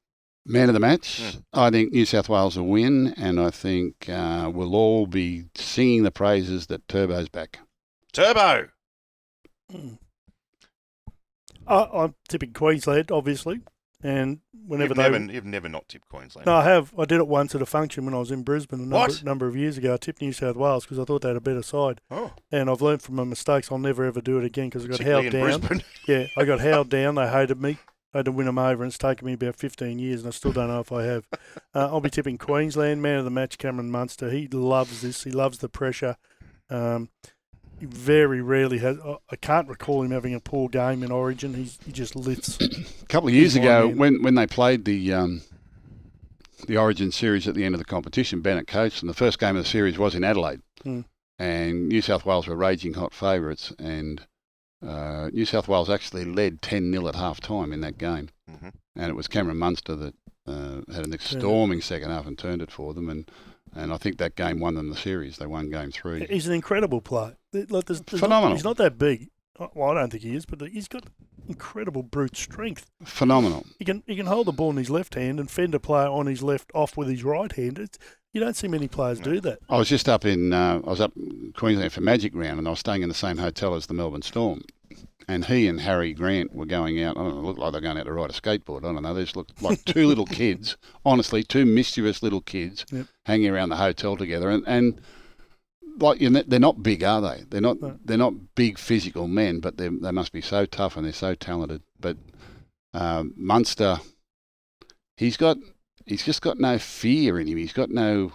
Man of the match? I think New South Wales will win, and I think we'll all be singing the praises that Turbo's back. Turbo! I'm tipping Queensland, obviously. And whenever You've never not tipped Queensland. No, I have. I did it once at a function when I was in Brisbane a number of years ago. I tipped New South Wales because I thought they had a better side. Oh. And I've learned from my mistakes. I'll never ever do it again because I got Particularly held down. Brisbane. Yeah, I got held down. They hated me. I had to win them over, and it's taken me about 15 years, and I still don't know if I have. I'll be tipping Queensland. Man of the match, Cameron Munster. He loves this. He loves the pressure. He very rarely has. I can't recall him having a poor game in Origin. He just lifts. A couple of years ago, when they played the Origin series at the end of the competition, Bennett coached, and the first game of the series was in Adelaide, and New South Wales were raging hot favourites, and New South Wales actually led 10-0 at half time in that game, and it was Cameron Munster that had an storming second half and turned it for them, and I think that game won them the series. They won game 3. He's an incredible player. Phenomenal. He's not that big. Well, I don't think he is, but he's got incredible brute strength. Phenomenal. He can hold the ball in his left hand and fend a player on his left off with his right hand. You don't see many players do that. I was just up in Queensland for Magic Round, and I was staying in the same hotel as the Melbourne Storm. And he and Harry Grant were going out. I don't know, it looked like they're going out to ride a skateboard. I don't know. They just looked like two little kids, honestly, two mischievous little kids hanging around the hotel together. And like, you know, they're not big, are they? They're not big physical men, but they must be so tough and they're so talented. But Munster, he's just got no fear in him. He's got no.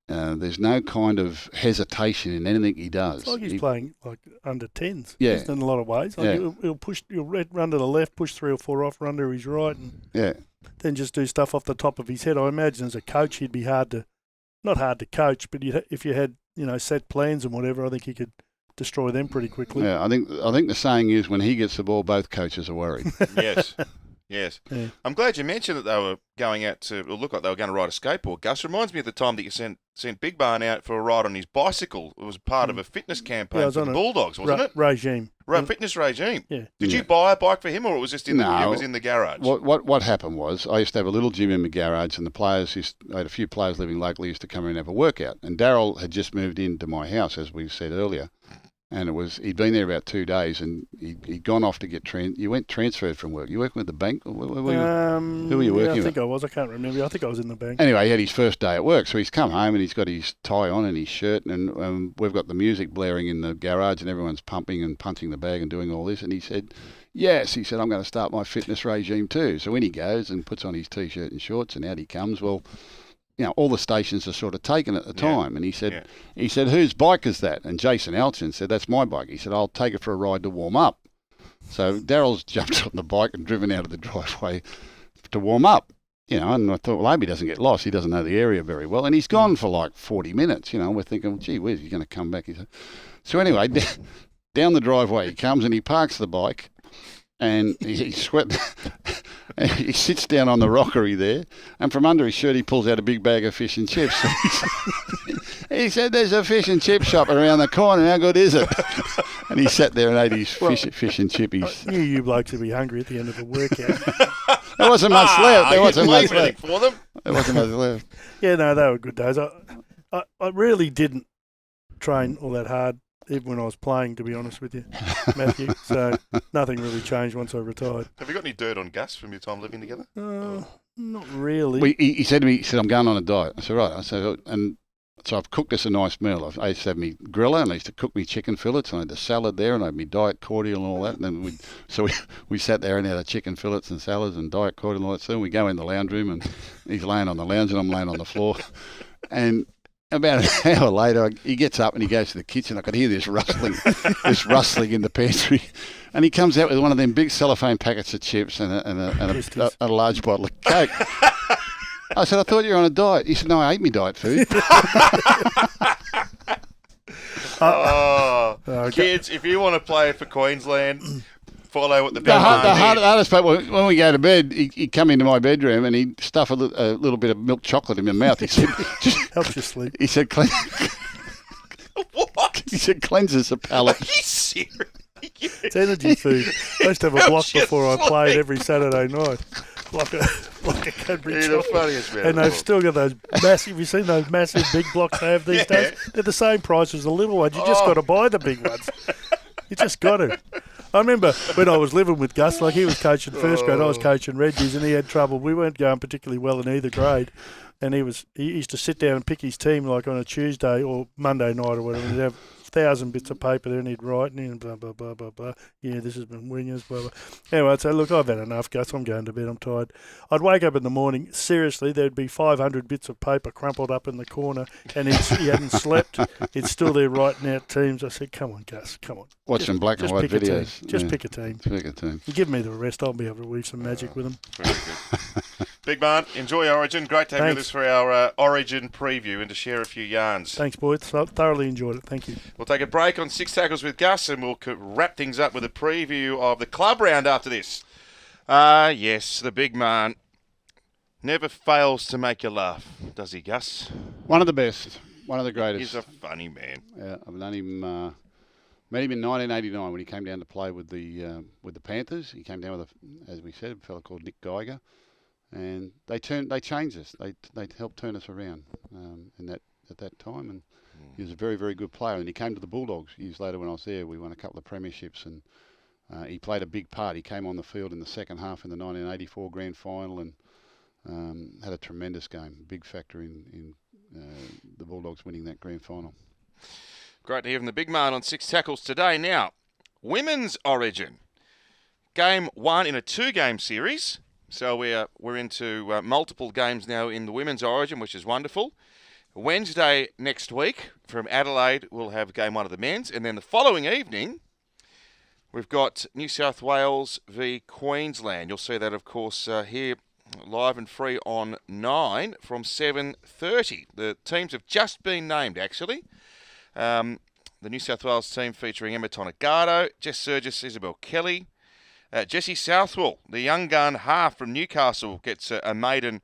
There's no kind of hesitation in anything he does. It's like he's playing like under 10s. Yeah. In a lot of ways. Like he'll run to the left, push 3 or 4 off, run to his right, and then just do stuff off the top of his head. I imagine as a coach, he'd be not hard to coach, but if you had, you know, set plans and whatever, I think he could destroy them pretty quickly. Yeah, I think the saying is when he gets the ball, both coaches are worried. Yes. Yeah. I'm glad you mentioned that they were going out to look like they were going to ride a skateboard. Gus, reminds me of the time that you sent Big Marn out for a ride on his bicycle. It was part of a fitness campaign for the Bulldogs, wasn't it? Regime. Fitness regime. Yeah. Did you buy a bike for him, or it was just in the garage? What happened was I used to have a little gym in my garage, and I had a few players living locally used to come in and have a workout. And Darryl had just moved into my house, as we said earlier. And he'd been there about 2 days, and he'd gone off to get you went transferred from work. You working with the bank? Who were you working with? I think I was. I can't remember. I think I was in the bank. Anyway, he had his first day at work, so he's come home and he's got his tie on and his shirt, and we've got the music blaring in the garage, and everyone's pumping and punching the bag and doing all this. And he said, yes, he said, I'm going to start my fitness regime too. So in he goes and puts on his T-shirt and shorts, and out he comes. Well, you know, all the stations are sort of taken at the time. And he said, whose bike is that? And Jason Alchin said, that's my bike. He said, I'll take it for a ride to warm up. So Darryl's jumped on the bike and driven out of the driveway to warm up, you know, and I thought, well, I hope he doesn't get lost. He doesn't know the area very well. And he's gone for like 40 minutes, you know, and we're thinking, gee whiz, he's going to come back. He said, so anyway, down the driveway he comes and he parks the bike and he he sits down on the rockery there, and from under his shirt he pulls out a big bag of fish and chips. He said, there's a fish and chip shop around the corner, how good is it? And he sat there and ate his fish and chippies. I knew you blokes would be hungry at the end of the workout. There wasn't much left. There wasn't much left. For them? There wasn't much left. Yeah, no, they were good days. I really didn't train all that hard, even when I was playing, to be honest with you, Matthew. So nothing really changed once I retired. Have you got any dirt on Gus from your time living together? Not really. He said to me, I'm going on a diet. I said, right. I said, and So I've cooked us a nice meal. I used to have me griller, and I used to cook me chicken fillets, and I had the salad there, and I had me diet cordial and all that. And then we sat there and had our chicken fillets and salads and diet cordial and all that. So we go in the lounge room, and he's laying on the lounge, and I'm laying on the floor. And about an hour later, he gets up and he goes to the kitchen. I could hear this rustling in the pantry. And he comes out with one of them big cellophane packets of chips and a large bottle of Coke. I said, I thought you were on a diet. He said, no, I ate me diet food. Kids, if you want to play for Queensland, follow what the The hardest part, when we go to bed, he'd come into my bedroom and he'd stuff a little bit of milk chocolate in my mouth. He said, helps you sleep. He said, What? He said, cleanses the palate. Are you serious? It's energy food. I used to have a block before I played every Saturday night. Like a Cadbury You're the chocolate. funniest man. And they've still got those massive, have you seen those massive big blocks they have these days? They're the same price as the little ones. You just got to buy the big ones. You just got to. I remember when I was living with Gus, like he was coaching first grade, I was coaching Reggie's, and he had trouble. We weren't going particularly well in either grade. And he used to sit down and pick his team like on a Tuesday or Monday night or whatever, and he'd have 1,000 bits of paper there and he'd write and blah, blah, blah, blah, blah. Yeah, this has been wingers, blah, blah. Anyway, I'd say, look, I've had enough, Gus. I'm going to bed. I'm tired. I'd wake up in the morning. Seriously, there'd be 500 bits of paper crumpled up in the corner and he hadn't slept. He's still there writing out teams. I said, come on, Gus, come on. Watching black and white videos. Just pick a team. Pick a team. You give me the rest, I'll be able to weave some magic with them. Very good. Big Marn, enjoy Origin. Great to have you with us for our Origin preview and to share a few yarns. Thanks, boys. Thoroughly enjoyed it. Thank you. We'll take a break on Six Tackles with Gus and we'll wrap things up with a preview of the club round after this. Yes, the Big Marn never fails to make you laugh, does he, Gus? One of the best. One of the greatest. He's a funny man. Yeah, I've known him. Met him in 1989 when he came down to play with the Panthers. He came down with, as we said, a fellow called Nick Geiger, and they changed us. They helped turn us around at that time, and he was a very, very good player. And he came to the Bulldogs years later when I was there. We won a couple of premierships, and he played a big part. He came on the field in the second half in the 1984 grand final and had a tremendous game, big factor in the Bulldogs winning that grand final. Great to hear from the Big Marn on Six Tackles today. Now, Women's Origin. Game 1 in a 2-game series. So we're into multiple games now in the Women's Origin, which is wonderful. Wednesday next week from Adelaide, we'll have Game 1 of the men's. And then the following evening, we've got New South Wales v Queensland. You'll see that, of course, here live and free on 9 from 7:30. The teams have just been named, actually. The New South Wales team featuring Emma Tonegado, Jess Surgis, Isabel Kelly. Jessie Southwell, the young gun half from Newcastle, gets a maiden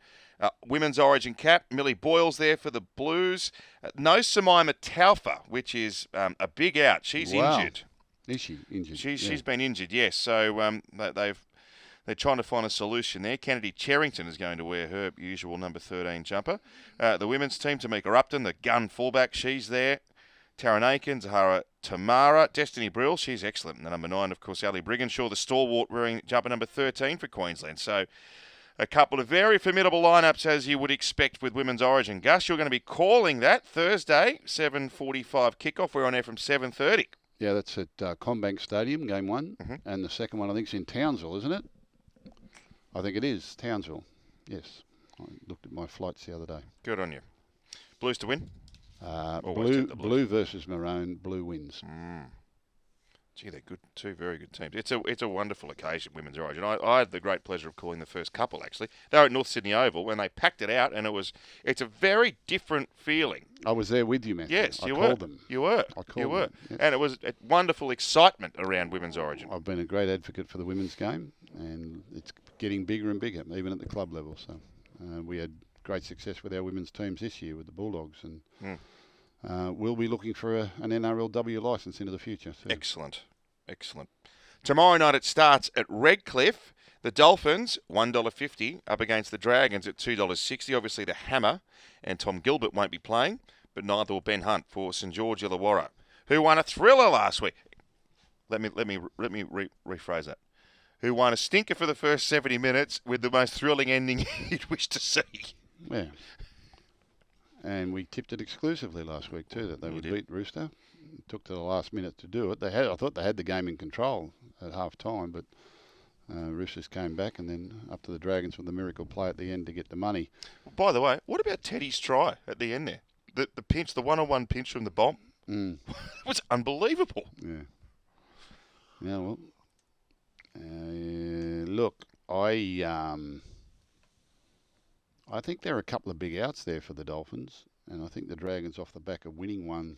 Women's Origin cap. Millie Boyle's there for the Blues. No Semaima Taufa, which is a big out. She's injured. Is she injured? She's been injured, yes. So they're trying to find a solution there. Kennedy Cherrington is going to wear her usual number 13 jumper. The women's team, Tamika Upton, the gun fullback, she's there. Taryn Aiken, Zahara Tamara, Destiny Brill, she's excellent. And the number 9, of course, Ali Brigginshaw, the stalwart, wearing jumper number 13 for Queensland. So a couple of very formidable lineups, as you would expect with Women's Origin. Gus, you're going to be calling that Thursday, 7:45 kickoff. We're on air from 7:30. Yeah, that's at Combank Stadium, game 1. Mm-hmm. And the second one, I think, is in Townsville, isn't it? I think it is, Townsville. Yes. I looked at my flights the other day. Good on you. Blues to win? Blue versus Maroon. Blue wins. Gee, they're good. 2 very good teams. It's a wonderful occasion, Women's Origin. I had the great pleasure of calling the first couple, actually. They were at North Sydney Oval when they packed it out, and it's a very different feeling. I was there with you, man. Yes, I were. Called them. You were. I called them. Yes. And it was a wonderful excitement around Women's Origin. I've been a great advocate for the women's game, and it's getting bigger and bigger, even at the club level. So we had great success with our women's teams this year with the Bulldogs, and we'll be looking for an NRLW licence into the future. So. Excellent. Tomorrow night it starts at Redcliffe. The Dolphins, $1.50, up against the Dragons at $2.60. Obviously the Hammer and Tom Gilbert won't be playing, but neither will Ben Hunt for St George Illawarra, who won a thriller last week. Let me rephrase that. Who won a stinker for the first 70 minutes with the most thrilling ending you'd wish to see. Yeah. And we tipped it exclusively last week too, that they would did. beat Rooster. It took to the last minute to do it. I thought they had the game in control at half time, but Roosters came back and then up to the Dragons with the miracle play at the end to get the money. By the way, what about Teddy's try at the end there? The pinch, the one-on-one pinch from the bomb. It was unbelievable. Yeah. Yeah, well, look, I think there are a couple of big outs there for the Dolphins, and I think the Dragons, off the back of winning one,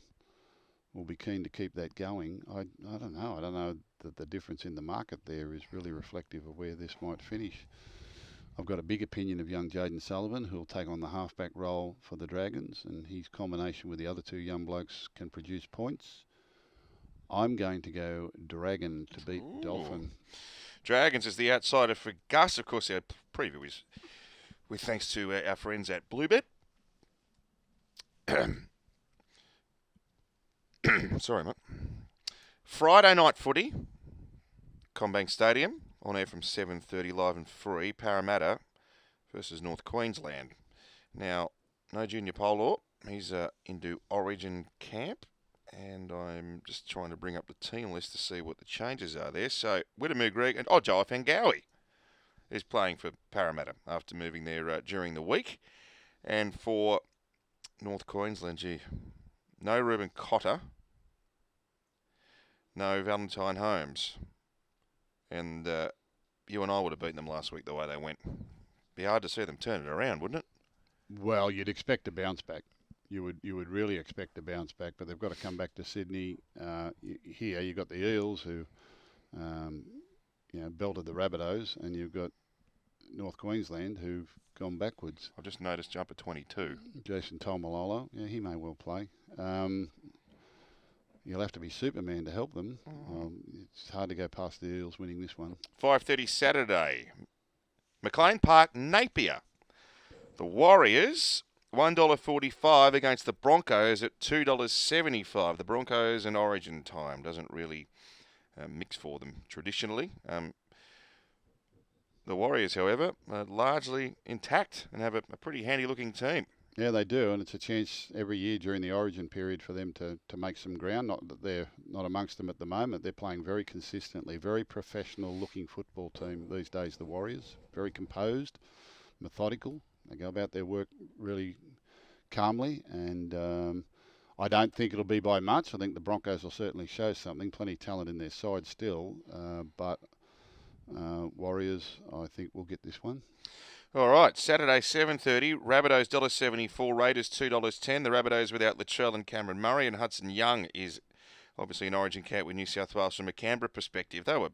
will be keen to keep that going. I don't know. I don't know that the difference in the market there is really reflective of where this might finish. I've got a big opinion of young Jaden Sullivan, who'll take on the halfback role for the Dragons, and his combination with the other two young blokes can produce points. I'm going to go Dragon to beat Dolphin. Dragons is the outsider for Gus. Of course, our preview is with thanks to our friends at Bluebet. Sorry, mate. Friday night footy, Combank Stadium, on air from 7:30, live and free. Parramatta versus North Queensland. Now, no Junior Polo. He's into Origin camp, and I'm just trying to bring up the team list to see what the changes are there. So, Widemu Greg and Joe Fangawi is playing for Parramatta after moving there during the week. And for North Queensland, no Reuben Cotter, no Valentine Holmes. And you and I would have beaten them last week the way they went. Be hard to see them turn it around, wouldn't it? Well, you'd expect a bounce back. You would really expect a bounce back, but they've got to come back to Sydney. Here you've got the Eels who, belted the Rabbitohs, and you've got North Queensland who've gone backwards. I've just noticed jumper 22. Jason Tolmalolo, he may well play. You'll have to be Superman to help them. It's hard to go past the Eels winning this one. 5:30 Saturday. McLean Park, Napier. The Warriors, $1.45 against the Broncos at $2.75. The Broncos and Origin time doesn't really mix for them traditionally. The Warriors, however, are largely intact and have a pretty handy-looking team. Yeah, they do, and it's a chance every year during the Origin period for them to make some ground. Not that they're not amongst them at the moment. They're playing very consistently, very professional-looking football team these days, the Warriors. Very composed, methodical. They go about their work really calmly, and I don't think it'll be by much. I think the Broncos will certainly show something. Plenty of talent in their side still, but Warriors, I think, will get this one. All right, Saturday, 7:30, Rabbitohs $1.74, Raiders $2.10. The Rabbitohs without Latrell and Cameron Murray, and Hudson Young is obviously in Origin camp with New South Wales from a Canberra perspective. After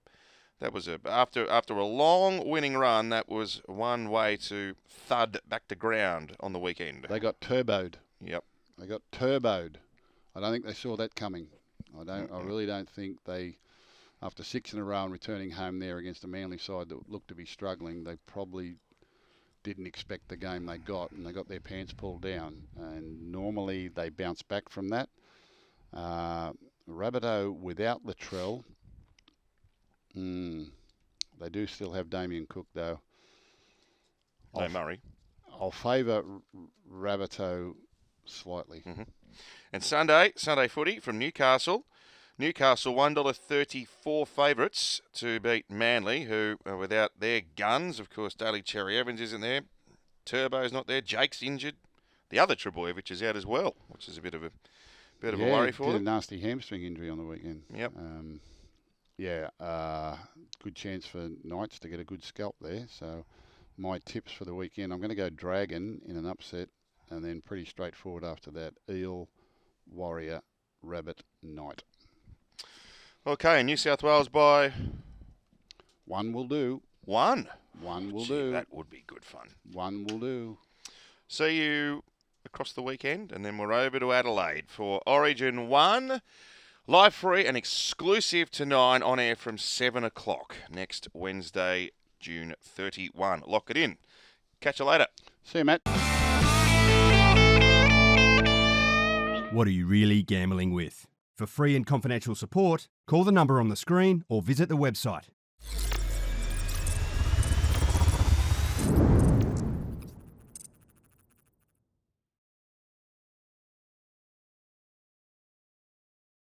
a long winning run, that was one way to thud back to ground on the weekend. They got turboed. Yep. They got turboed. I don't think they saw that coming. I really don't think they, after 6 in a row and returning home there against a Manly side that looked to be struggling, they probably didn't expect the game they got, and they got their pants pulled down. And normally they bounce back from that. Rabbitoh without Latrell, they do still have Damien Cook though. No Murray. I'll favour Rabbitoh slightly. Mm-hmm. And Sunday footy from Newcastle. Newcastle $1.34 favourites to beat Manly, who are without their guns. Of course, Daly Cherry Evans isn't there. Turbo's not there. Jake's injured. The other Trebojevic is out as well, which is a bit of a worry for them. Did a nasty hamstring injury on the weekend. Yep. Good chance for Knights to get a good scalp there. So my tips for the weekend, I'm going to go Dragon in an upset, and then pretty straightforward after that. Eel, Warrior, Rabbit, Knight. Okay, New South Wales by... One will do. One will do. That would be good fun. One will do. See you across the weekend, and then we're over to Adelaide for Origin 1. Live free and exclusive to 9 on air from 7 o'clock next Wednesday, June 31. Lock it in. Catch you later. See you, Matt. What are you really gambling with? For free and confidential support, call the number on the screen or visit the website.